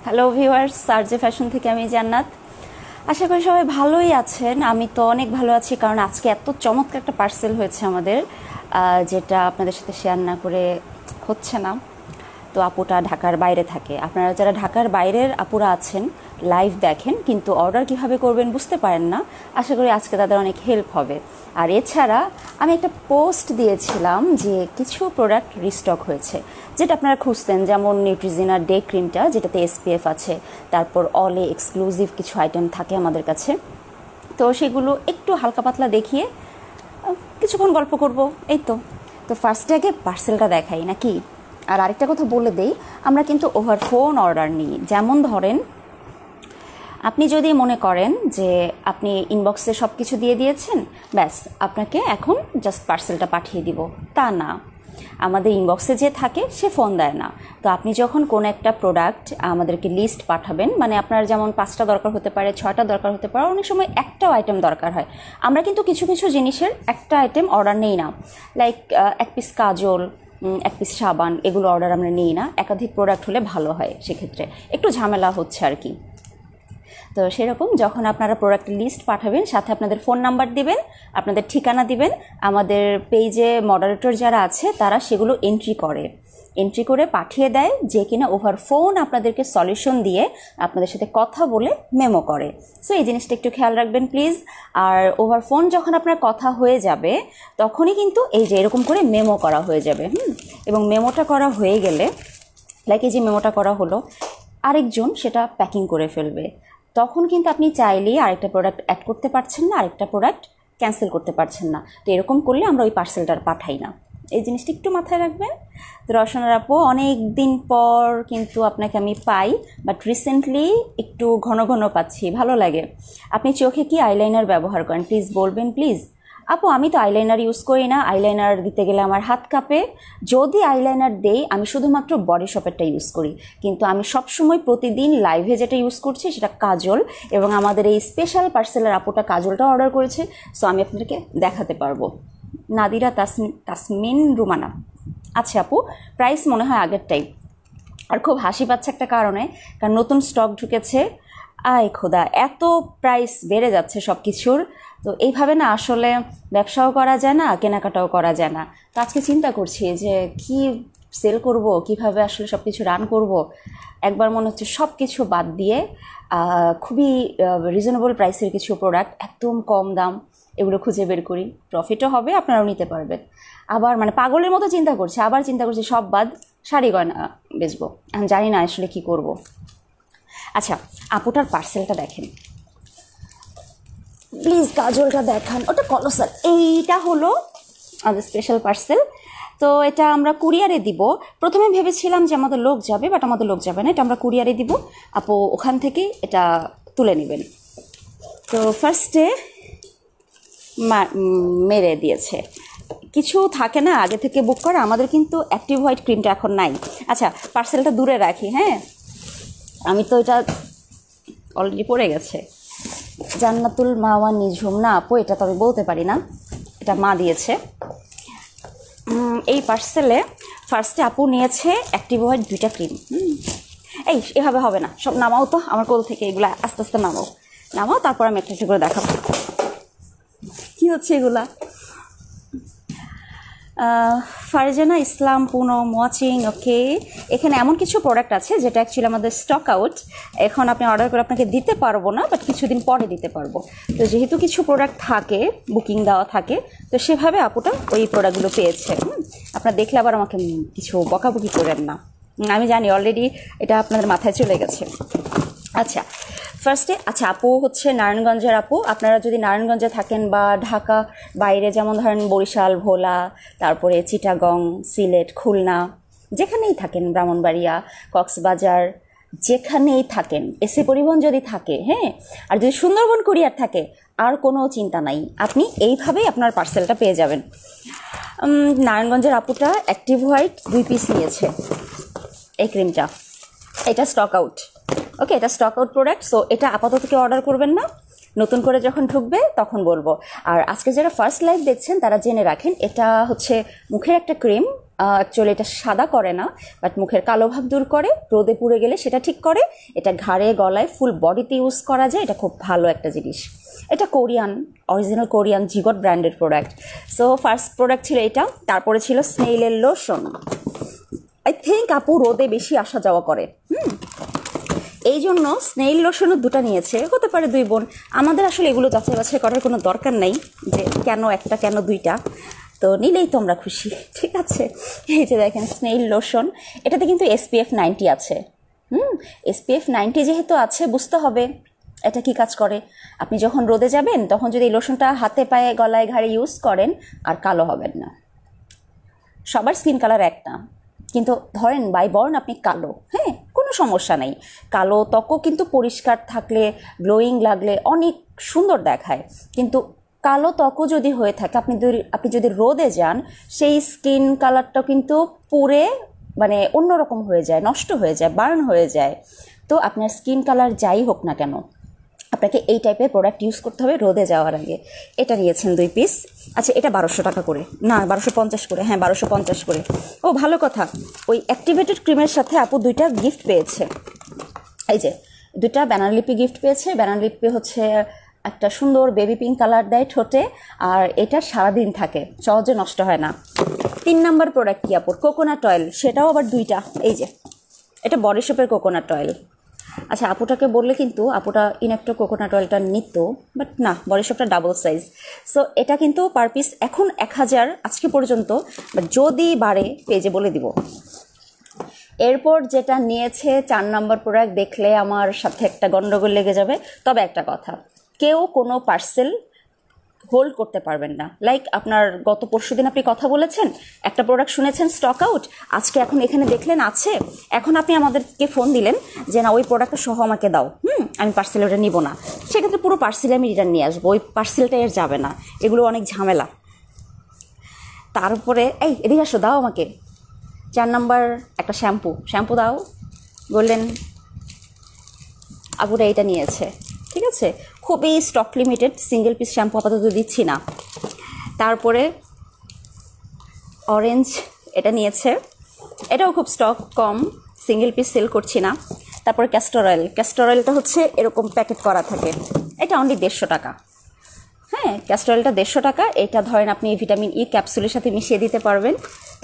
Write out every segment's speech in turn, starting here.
Hello viewers, সার্জে fashion থেকে আমি জান্নাত। আশা করি সবাই ভালোই আছেন। আমি তো অনেক ভালো আছি, কারণ আজকে এত চমৎকার একটা পার্সেল হয়েছে আমাদের, যেটা আপনাদের সাথে শেয়ার না করে হচ্ছে না। তো আপুটা ঢাকার বাইরে থাকে। আপনারা যারা ঢাকার বাইরের আপুরা আছেন, লাইভ দেখেন কিন্তু অর্ডার কিভাবে করবেন বুঝতে পারেন না, আশা করি আজকে তাদের অনেক হেল্প হবে। আর এছাড়া আমি একটা পোস্ট দিয়েছিলাম যে কিছু প্রোডাক্ট রিস্টক হয়েছে যেটা আপনারা খুঁজতেন, যেমন নিউট্রিজিনার ডে ক্রিমটা যেটাতে এসপিএফ আছে, তারপর অলে এক্সক্লুসিভ কিছু আইটেম থাকে আমাদের কাছে। তো সেগুলো একটু হালকা পাতলা দেখিয়ে কিছুক্ষণ গল্প করব, এই তো। তো ফার্স্টে আগে পার্সেলটা দেখাই নাকি। আর আরেকটা কথা বলে দেই, আমরা কিন্তু ওভার ফোন অর্ডার নিই। যেমন ধরেন, আপনি যদি মনে করেন যে আপনি ইনবক্সে সব কিছু দিয়ে দিয়েছেন, ব্যাস আপনাকে এখন জাস্ট পার্সেলটা পাঠিয়ে দিব, তা না। আমাদের ইনবক্সে যে থাকে সে ফোন দেয় না। তো আপনি যখন কোনো একটা প্রোডাক্ট আমাদেরকে লিস্ট পাঠাবেন, মানে আপনার যেমন 5টা দরকার হতে পারে, 6টা দরকার হতে পারে, অনেক সময় একটাও আইটেম দরকার হয়। আমরা কিন্তু কিছু কিছু জিনিসের একটা আইটেম অর্ডার নেই না, লাইক এক পিস কাজল, এক পিস সাবান, এগুলো অর্ডার আমরা নিই না। একাধিক প্রোডাক্ট হলে ভালো হয়, সেক্ষেত্রে একটু ঝামেলা হচ্ছে আর কি। তো সেরকম যখন আপনারা প্রোডাক্টের লিস্ট পাঠাবেন, সাথে আপনাদের ফোন নাম্বার দিবেন, আপনাদের ঠিকানা দিবেন। আমাদের পেজে মডারেটর যারা আছে তারা সেগুলো এন্ট্রি করে পাঠিয়ে দেয়, যে কিনা ওভার ফোন আপনাদেরকে সলিউশন দিয়ে আপনাদের সাথে কথা বলে মেমো করে। সো এই জিনিসটা একটু খেয়াল রাখবেন প্লিজ। আর ওভার ফোন যখন আপনার কথা হয়ে যাবে, তখনই কিন্তু এই যে এরকম করে মেমো করা হয়ে যাবে। এবং মেমোটা করা হয়ে গেলে, লাইক এই যে মেমোটা করা হলো, আরেকজন সেটা প্যাকিং করে ফেলবে। তখন কিন্তু আপনি চাইলেই আরেকটা প্রোডাক্ট অ্যাড করতে পারছেন না, আরেকটা প্রোডাক্ট ক্যান্সেল করতে পারছেন না। তো এরকম করলে আমরা ওই পার্সেলটার পাঠাই না। এই জিনিসটা একটু মাথায় রাখবেন। তো রসনার আপু, অনেক দিন পর কিন্তু আপনাকে আমি পাই, বাট রিসেন্টলি একটু ঘন ঘন পাচ্ছি, ভালো লাগে। আপনি চোখে কি আইলাইনার ব্যবহার করেন প্লিজ বলবেন প্লিজ। আপু, আমি তো আইলাইনার ইউজ করি না। আইলাইনার দিতে গেলে আমার হাত কাঁপে। যদি আইলাইনার দেই, আমি শুধুমাত্র বডি শপেরটা ইউজ করি। কিন্তু আমি সবসময় প্রতিদিন লাইভে যেটা ইউজ করছি সেটা কাজল, এবং আমাদের এই স্পেশাল পার্সেলের আপুটা কাজলটা অর্ডার করেছে। সো আমি আপনাদেরকে দেখাতে পারবো। নাদিরা তাসমিন রুমানা। আচ্ছা আপু, প্রাইস মনে হয় আগেরটাই। আর খুব হাসি পাচ্ছে একটা কারণে, কারণ নতুন স্টক ঢুকেছে। আয় খোদা, এত প্রাইস বেড়ে যাচ্ছে সব কিছুর। তো এইভাবে না আসলে ব্যবসাও করা যায় না, কেনাকাটাও করা যায় না। তো আজকে চিন্তা করছি যে কি সেল করব, কিভাবে আসলে সব কিছু রান করব। একবার মনে হচ্ছে সব কিছু বাদ দিয়ে খুবই রিজনেবল প্রাইসের কিছু প্রোডাক্ট, একদম কম দাম, এগুলো খুঁজে বের করি। প্রফিটও হবে, আপনারাও নিতে পারবেন। আবার মানে পাগলের মতো চিন্তা করছি, আবার চিন্তা করছি সব বাদ শাড়ি গয়না বেচবো। আমি জানি না আসলে কি করব। আচ্ছা, আপুটার পার্সেলটা দেখেন প্লিজ, কাজলটা দেখান, ওটা কলোসাল। এইটা হলো আমাদের স্পেশাল পার্সেল। তো এটা আমরা কুরিয়ারে দিব। প্রথমে ভেবেছিলাম যে আমাদের লোক যাবে, বাট আমাদের লোক যাবে না, এটা আমরা কুরিয়ারে দিব। আপু ওখান থেকে এটা তুলে নেবেন। তো ফার্স্টে মেরে দিয়েছে। কিছু থাকে না আগে থেকে বুক করা, আমাদের কিন্তু অ্যাক্টিভ হোয়াইট ক্রিমটা এখন নাই। আচ্ছা, পার্সেলটা দূরে রাখি। হ্যাঁ, আমি তো এটা অলরেডি পড়ে গেছে। জান্নাতুল মাওয়া নিঝুম, না আপু এটা তো আমি বলতে পারি না, এটা মা দিয়েছে। এই পার্সেলে ফার্স্টে আপু নিয়েছে অ্যাক্টিভ হোয়াইট 2টা ক্রিম। এই এভাবে হবে না, সব নামাও তো আমার কোল থেকে, এগুলা আস্তে আস্তে নামাও, তারপর আমি একটা একটা করে দেখাবো কি হচ্ছে এগুলা। ফারজানা ইসলাম পুনম ওয়াচিং। ওকে, এখানে এমন কিছু প্রোডাক্ট আছে যেটা অ্যাকচুয়ালি আমাদের স্টক আউট। এখন আপনি অর্ডার করে আপনাকে দিতে পারবো না, বাট কিছুদিন পরে দিতে পারবো। তো যেহেতু কিছু প্রোডাক্ট থাকে, বুকিং দেওয়া থাকে, তো সেভাবে আপুটা ওই প্রোডাক্টগুলো পেয়েছে। আপনারা দেখলে আবার আমাকে কিছু বকাবকি করেন না, আমি জানি অলরেডি এটা আপনাদের মাথায় চলে গেছে। আচ্ছা, ফার্স্টে আপু হচ্ছে নারায়ণগঞ্জের আপু। আপনারা যদি নারায়ণগঞ্জে থাকেন বা ঢাকা বাইরে, যেমন ধরেন বরিশাল, ভোলা, তারপরে চিটাগং, সিলেট, খুলনা, যেখানেই থাকেন, ব্রাহ্মণবাড়িয়া, কক্সবাজার, যেখানেই থাকেন, এসি পরিবহন যদি থাকে, হ্যাঁ, আর যদি সুন্দরবন কুরিয়ার থাকে, আর কোনো চিন্তা নাই, আপনি এইভাবেই আপনার পার্সেলটা পেয়ে যাবেন। নারায়ণগঞ্জের আপুটা অ্যাক্টিভ হোয়াইট 2 পিস নিয়েছে এই ক্রিমটা। এটা স্টক আউট। ওকে, এটা স্টক আউট প্রোডাক্ট। সো এটা আপাতত কেউ অর্ডার করবেন না, নতুন করে যখন ঢুকবে তখন বলবো। আর আজকে যারা ফার্স্ট লাইভ দেখছেন তারা জেনে রাখেন, এটা হচ্ছে মুখের একটা ক্রিম, অ্যাকচুয়ালি এটা সাদা করে না, বাট মুখের কালো ভাব দূর করে, রোদে পুড়ে গেলে সেটা ঠিক করে। এটা ঘাড়ে গলায় ফুল বডিতে ইউজ করা যায়, এটা খুব ভালো একটা জিনিস। এটা কোরিয়ান, অরিজিনাল কোরিয়ান জিগট ব্র্যান্ডের প্রোডাক্ট। সো ফার্স্ট প্রোডাক্ট ছিল এটা, তারপরে ছিল স্নেইলের লোশন। আই থিঙ্ক আপু রোদে বেশি আসা যাওয়া করে, এই জন্য স্নেইল লোশনও দুটো নিয়েছে, হতে পারে দুই বোন। আমাদের আসলে এগুলো যাচাই বাছাই করার কোনো দরকার নেই যে কেন একটা কেন দুইটা, তো নিলেই তোমরা খুশি, ঠিক আছে। এই যে দেখেন স্নেইল লোশন, এটাতে কিন্তু SPF 90 আছে। SPF 90 যেহেতু আছে, বুঝতে হবে এটা কি কাজ করে। আপনি যখন রোদে যাবেন তখন যদি এই লোশনটা হাতে পায়ে গলায় ঘাড়ে ইউজ করেন, আর কালো হবেন না। সবার স্কিন কালার এক না, কিন্তু ধরেন বাই বর্ন আপনি কালো, হ্যাঁ কোনো সমস্যা নেই। কালো ত্বকও কিন্তু পরিষ্কার থাকলে, গ্লোয়িং লাগলে অনেক সুন্দর দেখায়। কিন্তু কালো ত্বকও যদি হয়ে থাকে, আপনি যদি রোদে যান, সেই স্কিন কালারটা কিন্তু পুরে মানে অন্যরকম হয়ে যায়, নষ্ট হয়ে যায়, বার্ন হয়ে যায়। তো আপনার স্কিন কালার যাই হোক না কেন, আপনাকে এই টাইপের প্রোডাক্ট ইউজ করতে হবে রোদে যাওয়ার আগে। এটা নিয়েছেন 2 পিস। আচ্ছা, এটা 1200 টাকা করে, না 1250 করে, হ্যাঁ 1250 করে। ও ভালো কথা, ওই অ্যাক্টিভেটেড ক্রিমের সাথে আপু 2টা গিফট পেয়েছে। এই যে 2টা ব্যানার লিপি গিফট পেয়েছে। ব্যানার লিপি হচ্ছে একটা সুন্দর বেবি পিঙ্ক কালার দেয় ঠোঁটে, আর এটা সারাদিন থাকে, সহজে নষ্ট হয় না। 3 নাম্বার প্রোডাক্ট কি আপুর? কোকোনাট অয়েল, সেটাও আবার 2টা। এই যে এটা বডি শপের কোকোনাট অয়েল। আচ্ছা, আপুটাকে বললে কিন্তু আপুটা ইনএক্টো কোকোনাট অয়েলটা নিত, বাট না, বডি শপটা ডাবল সাইজ। সো এটা কিন্তু পার পিস এখন 1000 আজকে পর্যন্ত, বাট যদি বাড়ে পেজে বলে দিব। এরপর যেটা নিয়েছে 4 নম্বর প্রোডাক্ট, দেখলে আমার সাথে একটা গন্ডগোল লেগে যাবে। তবে একটা কথা, কেউ কোনো পার্সেল হোল্ড করতে পারবেন না। লাইক আপনার গত পরশুদিন আপনি কথা বলেছেন, একটা প্রোডাক্ট শুনেছেন স্টক আউট, আজকে এখন এখানে দেখলেন আছে, এখন আপনি আমাদেরকে ফোন দিলেন যে না ওই প্রোডাক্টটা সহ আমাকে দাও, আমি পার্সেল ওটা নিব না, সেক্ষেত্রে পুরো পার্সেলে আমি রিটার্ন নিয়ে আসবো, ওই পার্সেলটা এর যাবে না। এগুলো অনেক ঝামেলা। তারপরে এই এদিকে আসো, দাও আমাকে 4 নাম্বার একটা শ্যাম্পু দাও বললেন। আপুরা এটা নিয়েছে, ঠিক আছে, খুবই stock limited, single piece shampoo আপাতত দিচ্ছি না। তারপরে অরেঞ্জ এটা নিয়েছে, এটাও খুব স্টক কম, সিঙ্গেল পিস সেল করছি না। তারপরে ক্যাস্টর অয়েলটা হচ্ছে এরকম প্যাকেট করা থাকে, এটা অনলি 150 টাকা। হ্যাঁ, ক্যাস্টর অয়েলটা 150 টাকা। এটা ধরেন আপনি ভিটামিন ই ক্যাপসুলের সাথে মিশিয়ে দিতে পারবেন।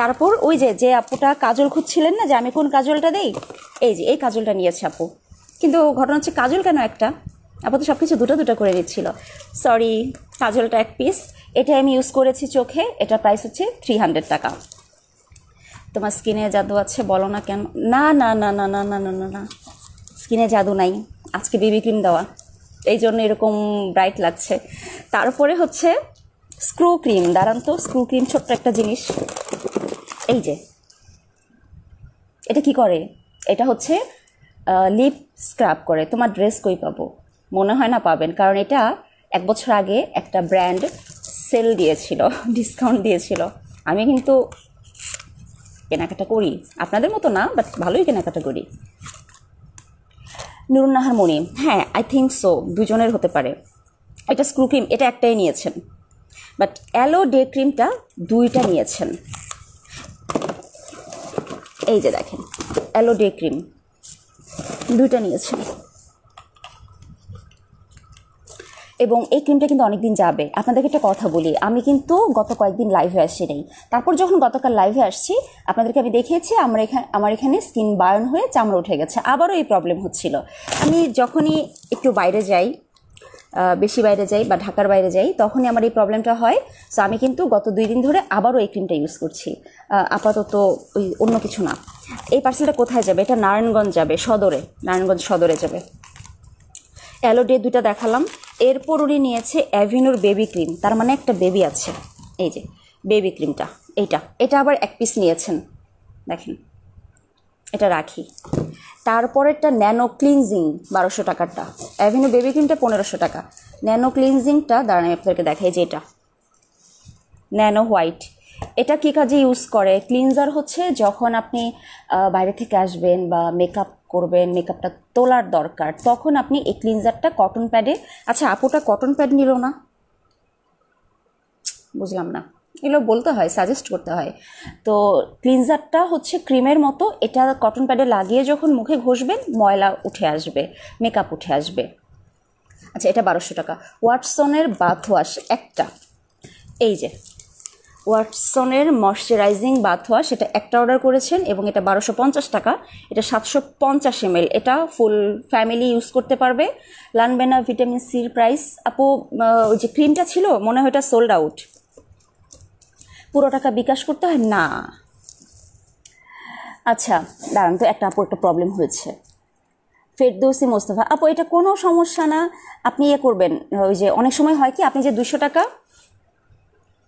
তারপর ওই যে আপুটা কাজল খুঁজছিলেন না যে আমি কোন কাজলটা দেই, এই যে এই কাজলটা নিয়েছে আপু। কিন্তু ঘটনা হচ্ছে কাজল কেন একটা, আপু তো সব কিছু দুটো করে দিচ্ছিল। সরি, কাজলটা 1 পিস, এটা আমি ইউজ করেছি চোখে, এটার প্রাইস হচ্ছে 300 টাকা। তোমার স্কিনে জাদু আছে বলো না কেন? না না না না না না না না না, স্কিনে জাদু নাই, আজকে বেবি ক্রিম দেওয়া, এই জন্য এরকম ব্রাইট লাগছে। তারপরে হচ্ছে স্ক্রু ক্রিম, দাঁড়ান তো, স্ক্রু ক্রিম ছোট্ট একটা জিনিস। এই যে এটা কি করে? এটা হচ্ছে লিপ স্ক্রাব করে। তোমার ড্রেস কই পাবো? মনে হয় না পাবেন, কারণ এটা 1 বছর আগে একটা ব্র্যান্ড সেল দিয়েছিল, ডিসকাউন্ট দিয়েছিল। আমি কিন্তু কেনাকাটা করি, আপনাদের মতো না, বাট ভালোই কেনাকাটা করি। নুরুন্নাহার মনি, হ্যাঁ আই থিঙ্ক সো, দুজনের হতে পারে। এটা স্ক্রু ক্রিম, এটা একটাই নিয়েছেন, বাট অ্যালো ডে ক্রিমটা 2টা নিয়েছেন। এই যে দেখেন অ্যালো ডে ক্রিম 2টা নিয়েছেন, এবং এই ক্রিমটা কিন্তু অনেকদিন যাবে। আপনাদেরকে একটা কথা বলি, আমি কিন্তু গত কয়েকদিন লাইভে আসি নেই, তারপর যখন গতকাল লাইভে আসছি আপনাদেরকে আমি দেখিয়েছি আমার এখানে স্কিন বার্ন হয়ে চামড়া উঠে গেছে, আবারও এই প্রবলেম হচ্ছিল। আমি যখনই একটু বাইরে যাই, বেশি বাইরে যাই বা ঢাকার বাইরে যাই, তখনই আমার এই প্রবলেমটা হয়। সো আমি কিন্তু গত 2 দিন ধরে আবারও এই ক্রিমটা ইউজ করছি, আপাতত ওই অন্য কিছু না। এই পার্সেলটা কোথায় যাবে? এটা নারায়ণগঞ্জ যাবে, নারায়ণগঞ্জ সদরে যাবে। অ্যালো ডে 2টা দেখালাম। এরপর উনি নিয়েছে অ্যাভিনোর বেবি ক্রিম, তার মানে একটা বেবি আছে। এই যে বেবি ক্রিমটা, এটা আবার 1 পিস নিয়েছেন, দেখেন এটা রাখি। তারপরেরটা ন্যানো ক্লিনজিং 1200 টাকারটা, অ্যাভিনো বেবি ক্রিমটা 1500 টাকা। ন্যানো ক্লিনজিংটা দাঁড়ান আমি আপনাদেরকে দেখাই, যে এটা ন্যানো হোয়াইট। এটা কী কাজে ইউজ করে? ক্লিনজার হচ্ছে যখন আপনি বাইরে থেকে আসবেন বা মেকআপ করবেন, মেকআপটা তোলার দরকার, তখন আপনি এই ক্লিনজারটা কটন প্যাডে, আচ্ছা আপুটা কটন প্যাড নিল না, বুঝলাম না। এগুলো বলতে হয়, সাজেস্ট করতে হয়। তো ক্লিনজারটা হচ্ছে ক্রিমের মতো, এটা কটন প্যাডে লাগিয়ে যখন মুখে ঘষবেন ময়লা উঠে আসবে, মেকআপ উঠে আসবে। আচ্ছা, এটা 1200 টাকা। ওয়াটসনের বাথ ওয়াশ একটা, এই যে ওয়াটসনের ময়শ্চারাইজিং বাথ ওয়াশ, এটা একটা অর্ডার করেছেন এবং এটা 1250 টাকা। এটা 750 ml, এটা ফুল ফ্যামিলি ইউজ করতে পারবে। লানবেনা ভিটামিন সির প্রাইস আপু, ওই যে ক্রিমটা ছিল মনে হয় এটা সোল্ড আউট, পুরো টাকা বিকাশ করতে হয় না। আচ্ছা দাঁড়ান তো, একটা আপু একটা প্রবলেম হয়েছে। ফেরদৌসি মোস্তফা আপু, এটা কোনো সমস্যা না, আপনি ইয়ে করবেন, ওই যে অনেক সময় হয় কি, আপনি যে 200 টাকা,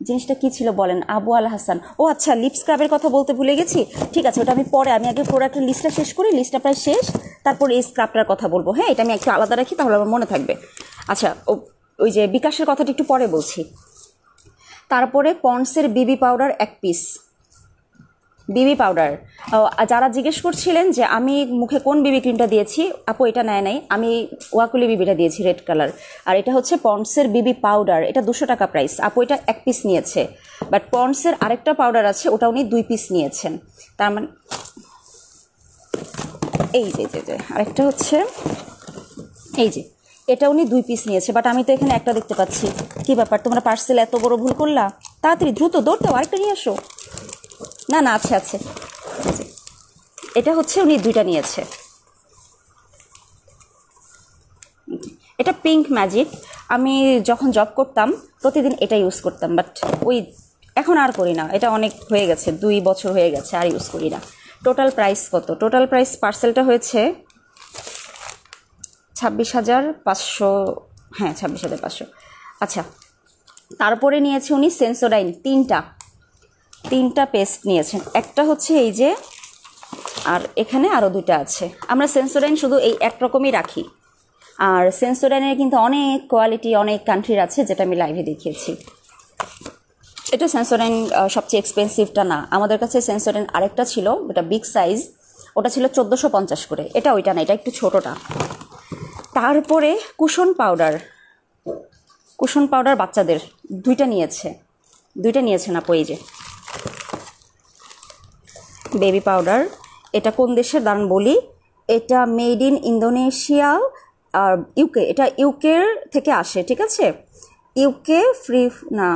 জিনিসটা কি ছিল বলেন, আবু আল হাসান, ও আচ্ছা লিপ স্ক্রাবের কথা বলতে ভুলে গেছি। ঠিক আছে, ওটা আমি পরে, আমি আগে প্রোডাক্টের লিস্টটা শেষ করি, লিস্টটা প্রায় শেষ, তারপর এই স্ক্রাবটার কথা বলবো। হ্যাঁ, এটা আমি একটু আলাদা রাখি, তাহলে আমার মনে থাকবে। আচ্ছা, ওই যে বিকাশের কথাটা একটু পরে বলছি। তারপরে পন্ডসের বিবি পাউডার 1 পিস, বিবি পাউডার। যারা জিজ্ঞেস করছিলেন যে আমি মুখে কোন বিবি ক্রিমটা দিয়েছি, আপু এটা নেয় নাই, আমি ওয়াকুলি বিবিটা দিয়েছি রেড কালার। আর এটা হচ্ছে পন্ডসের বিবি পাউডার, এটা 200 টাকা প্রাইস। আপু এটা 1 পিস নিয়েছে, বাট পন্ডসের আরেকটা পাউডার আছে, ওটা উনি 2 পিস নিয়েছেন। তার মানে এই যে আরেকটা হচ্ছে এই যে, এটা উনি 2 পিস নিয়েছে, বাট আমি তো এখানে একটা দেখতে পাচ্ছি। কি ব্যাপার, তোমরা পার্সেল এত বড় ভুল করলা? তাড়াতাড়ি দ্রুত দৌড়তে, আরেকটা নিয়ে আসো। না না, আছে, এটা হচ্ছে উনি 2টা নিয়েছে। এটা পিঙ্ক ম্যাজিক, আমি যখন জব করতাম প্রতিদিন এটা ইউজ করতাম, বাট ওই এখন আর করি না, এটা অনেক হয়ে গেছে, 2 বছর হয়ে গেছে, আর ইউজ করি না। টোটাল প্রাইস কত? টোটাল প্রাইস পার্সেলটা হয়েছে 26,500, হ্যাঁ 26,500। আচ্ছা, তারপরে নিয়েছে উনি সেন্সোডাইন, তিনটা পেস্ট নিয়েছেন। একটা হচ্ছে এই যে, আর এখানে আরও 2টা আছে। আমরা সেন্সোডাইন শুধু এই একরকমই রাখি, আর সেন্সোডাইনের কিন্তু অনেক কোয়ালিটি, অনেক কান্ট্রির আছে, যেটা আমি লাইভে দেখিয়েছি। এটা সেন্সোডাইন সবচেয়ে এক্সপেন্সিভটা না, আমাদের কাছে সেন্সোডাইন আরেকটা ছিল, ওটা বিগ সাইজ, ওটা ছিল 1450 করে, এটা ওইটা না, এটা একটু ছোটোটা। তারপরে কুশন পাউডার বাচ্চাদের 2টা নিয়েছেন আপু। এই যে বেবি পাউডার, এটা কোন দেশের দাঁড়ান বলি, এটা মেড ইন ইন্দোনেশিয়া আর ইউকে, এটা ইউকের থেকে আসে, ঠিক আছে, ইউকে ফ্রি না,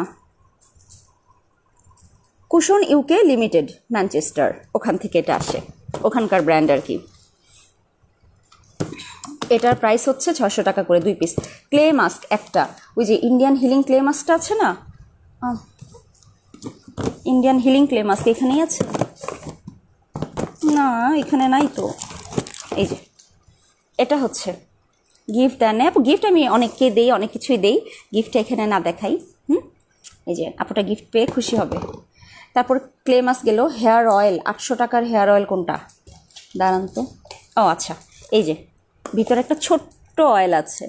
কুশন ইউকে লিমিটেড, ম্যানচেস্টার, ওখান থেকে এটা আসে, ওখানকার ব্র্যান্ড আর কি। এটার প্রাইস হচ্ছে 600 টাকা করে 2 পিস। ক্লে মাস্ক একটা, ওই যে ইন্ডিয়ান হিলিং ক্লে মাস্কটা আছে না, ইন্ডিয়ান হিলিং ক্লে মাস্ক এখানেই আছে না, এখানে নাই তো। এই যে এটা হচ্ছে গিফট দেন, গিফট আমি অনেককে দেই, অনেক কিছুই দেই, গিফটটা এখানে না দেখাই। এই যে আপুটা গিফট পেয়ে খুশি হবে। তারপর ক্লে মাস্ক গেল। হেয়ার অয়েল 800 টাকার হেয়ার অয়েল কোনটা দাঁড়ান তো, ও আচ্ছা, এই যে ভিতরে একটা ছোট্ট অয়েল আছে,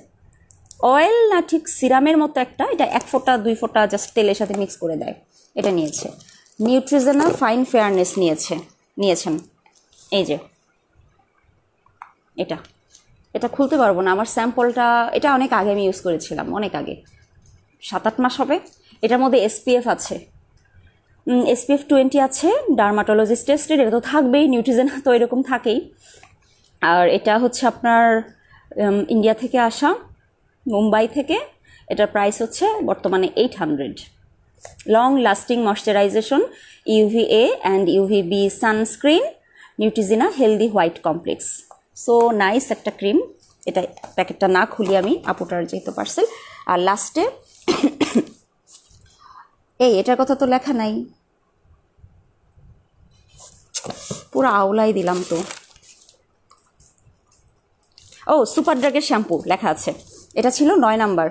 অয়েল না ঠিক সিরামের মতো একটা, এটা 1 ফোঁটা 2 ফোঁটা জাস্ট তেলের সাথে মিক্স করে দেয়, এটা নিয়েছে। নিউট্রিজেনা ফাইন ফেয়ারনেস নিয়েছেন। এই যে এটা খুলতে পারবো না, আমার স্যাম্পলটা, এটা অনেক আগে আমি ইউজ করেছিলাম, অনেক আগে, 7-8 মাস হবে। এটার মধ্যে SPF আছে, SPF 20 আছে, ডার্মাটোলজিস্ট টেস্টেড, এটা তো থাকবেই, নিউট্রিজেনা তো এরকম থাকেই। আর এটা হচ্ছে আপনার ইন্ডিয়া থেকে আসা, মুম্বাই থেকে, এটার প্রাইস হচ্ছে বর্তমানে 800। Long lasting moisturisation, UVA and UVB sunscreen, Neutrogena healthy white complex. So nice একটা ক্রিম, এটা প্যাকেটটা না খুলি আমি, আপুটার যেহেতু পার্সেল। আর লাস্টে এটার কথা তো লেখা নাই, পুরো আওলাই দিলাম তো। সুপার ড্রাগের শ্যাম্পু লেখা আছে, এটা ছিল 9 নাম্বার।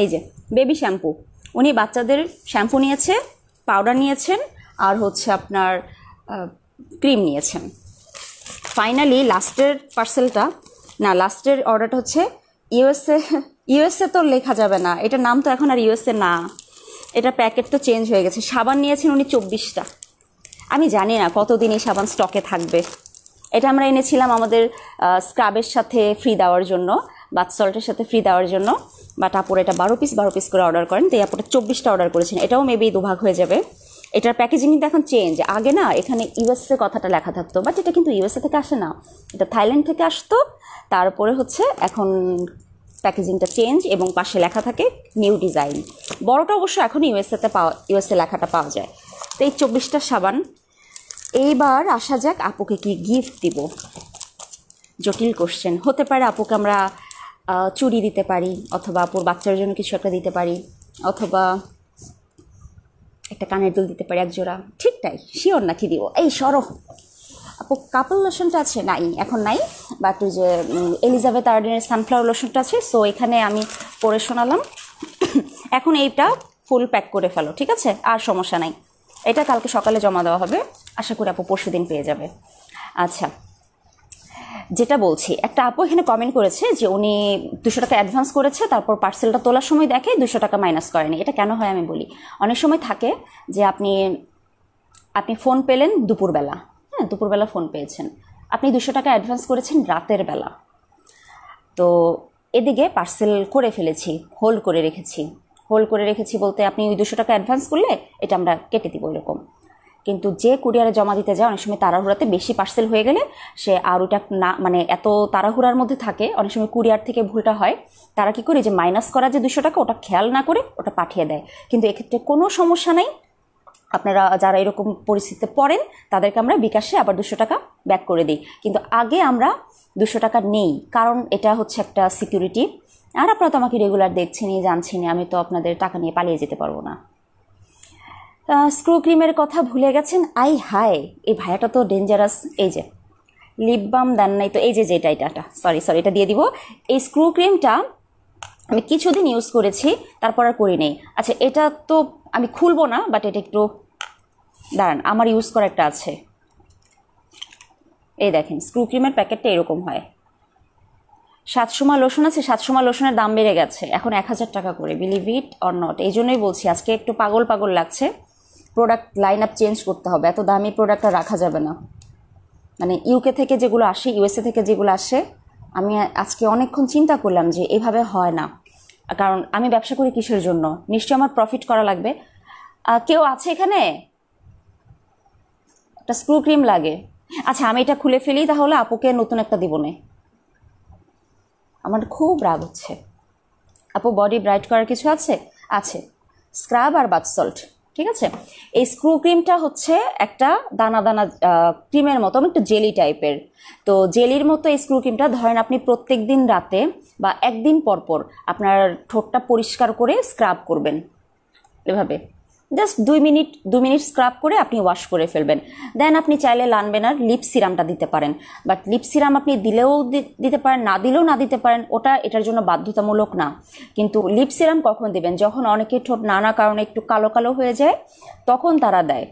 এই যে বেবি শ্যাম্পু, উনি বাচ্চাদের শ্যাম্পু নিয়েছে, পাউডার নিয়েছেন, আর হচ্ছে আপনার ক্রিম নিয়েছেন। ফাইনালি লাস্টের পার্সেলটা, না লাস্টের অর্ডারটা হচ্ছে ইউএসএ তো লেখা যাবে না, এটার নাম তো এখন আর ইউএসএ না, এটা প্যাকেট তো চেঞ্জ হয়ে গেছে। সাবান নিয়েছেন উনি 24টা, আমি জানি না কতদিন এই সাবান স্টকে থাকবে। এটা আমরা এনেছিলাম আমাদের স্ক্রাবের সাথে ফ্রি দেওয়ার জন্য, বাথ সল্টের সাথে ফ্রি দেওয়ার জন্য, বাট আপুরা এটা 12 পিস করে অর্ডার করেন, তো এই আপুরা 24টা অর্ডার করেছেন। এটাও মেবি দুভাগ হয়ে যাবে। এটার প্যাকেজিং কিন্তু এখন চেঞ্জ। আগে না এখানে ইউএসএ কথাটা লেখা থাকতো, বাট এটা কিন্তু ইউএসএ থেকে আসে না, এটা থাইল্যান্ড থেকে আসতো। তারপরে হচ্ছে এখন প্যাকেজিংটা চেঞ্জ এবং পাশে লেখা থাকে নিউ ডিজাইন। বড়টা অবশ্য এখন ইউএসএ লেখাটা পাওয়া যায়। তো এই 24টা সাবান। এইবার আসা যাক আপুকে কি গিফট দিব। জটিল কোশ্চেন। হতে পারে আপুকে আমরা চুড়ি দিতে পারি, অথবা আপুর বাচ্চার জন্য কিছু একটা দিতে পারি, অথবা একটা কানের দুল দিতে পারি এক জোড়া। ঠিক তাই, শিওর না কি দিব। এই সরো আপু, কাপল লোশনটা আছে? নাই, এখন নাই। বাট ওই যে এলিজাবেথ আর্ডেনের সানফ্লাওয়ার লোশনটা আছে, সো এখানে আমি পরে শোনালাম। এখন এইটা ফুল প্যাক করে ফেলো, ঠিক আছে? আর সমস্যা নাই, এটা কালকে সকালে জমা দেওয়া হবে, আশা করি আপু পরশু দিন পেয়ে যাবে। আচ্ছা, যেটা বলছি, একটা আপু এখানে কমেন্ট করেছে যে উনি 200 টাকা অ্যাডভান্স করেছে, তারপর পার্সেলটা তোলার সময় দেখে 200 টাকা মাইনাস করেনি। এটা কেন হয় আমি বলি। অনেক সময় থাকে যে আপনি ফোন পেলেন দুপুরবেলা, হ্যাঁ দুপুরবেলা ফোন পেয়েছেন, আপনি 200 টাকা অ্যাডভান্স করেছেন রাতের বেলা, তো এদিকে পার্সেল করে ফেলেছি, হোল্ড করে রেখেছি বলতে আপনি ওই 200 টাকা অ্যাডভান্স করলে এটা আমরা কেটে দিব এরকম। কিন্তু যে কুরিয়ারে জমা দিতে যায় অনেক সময় তাড়াহুড়াতে বেশি পার্সেল হয়ে গেলে সে আর ওটা না, মানে এত তাড়াহুড়ার মধ্যে থাকে, অনেক সময় কুরিয়ার থেকে ভুলটা হয়, তারা কি করে যে মাইনাস করা যে 200 টাকা ওটা খেয়াল না করে ওটা পাঠিয়ে দেয়। কিন্তু এক্ষেত্রে কোনো সমস্যা নেই, আপনারা যারা এরকম পরিস্থিতিতে পড়েন তাদেরকে আমরা বিকাশে আবার 200 টাকা ব্যাক করে দিই। কিন্তু আগে আমরা 200 টাকা নেই, কারণ এটা হচ্ছে একটা সিকিউরিটি। আর আপনারা তো আমাকে রেগুলার দেখছেনই, জানছেনই, আমি তো আপনাদের টাকা নিয়ে পালিয়ে যেতে পারবো না। স্ক্রু ক্রিমের কথা ভুলে গেছেন? আই হাই, এই ভাইয়াটা তো ডেঞ্জারাস। এই যে লিপ বাম দেন নাই তো, এই যে এটা সরি এটা দিয়ে দিব। এই স্ক্রু ক্রিমটা আমি কিছুদিন ইউজ করেছি, তারপর আর করি নেই। আচ্ছা, এটা তো আমি খুলবো না, বাট এটা একটু দাঁড়ান, আমার ইউজ করা একটা আছে। এই দেখেন, স্ক্রু ক্রিমের প্যাকেটটা এরকম হয়। 700 লোশন আছে, 700 লোশনের দাম বেড়ে গেছে এখন 1000 টাকা করে, বিলিভ ইট অর নট। এই জন্যই বলছি আজকে একটু পাগল লাগছে, প্রোডাক্ট লাইন আপ চেঞ্জ করতে হবে, এত দামি প্রোডাক্ট রাখা যাবে না। মানে ইউকে থেকে যেগুলো আসে, ইউএসএ থেকে যেগুলো আসে, আমি আজকে অনেকক্ষণ চিন্তা করলাম যে এভাবে হয় না, কারণ আমি ব্যবসা করি কিসের জন্য, নিশ্চয়ই আমার প্রফিট করা লাগবে। কেউ আছে এখানে? একটা স্ক্রু ক্রিম লাগে। আচ্ছা, আমি এটা খুলে ফেলি তাহলে, আপুকে নতুন একটা দিব না। আমার খুব রাগ হচ্ছে। আপু, বডি ব্রাইট করার কিছু আছে? স্ক্রাব আর বাথ সল্ট, ঠিক আছে। এই স্ক্রু ক্রিমটা হচ্ছে একটা দানা ক্রিমের মতো, একটু জেলি টাইপের। তো জেলির মতো এই স্ক্রু ক্রিমটা ধরেন আপনি প্রত্যেক দিন রাতে বা একদিন পর আপনার ঠোঁটটা পরিষ্কার করে স্ক্রাব করবেন, এভাবে জাস্ট 2 মিনিট স্ক্রাব করে আপনি ওয়াশ করে ফেলবেন। দেন আপনি চাইলে লানবেনার লিপ সিরামটা দিতে পারেন, বাট লিপ সিরাম আপনি দিলেও দিতে পারেন, না দিলেও না দিতে পারেন, ওটা এটার জন্য বাধ্যতামূলক না। কিন্তু লিপ সিরাম কখন দিবেন? যখন অনেকের ঠোঁট নানা কারণে একটু কালো হয়ে যায়, তখন তারা দেয়।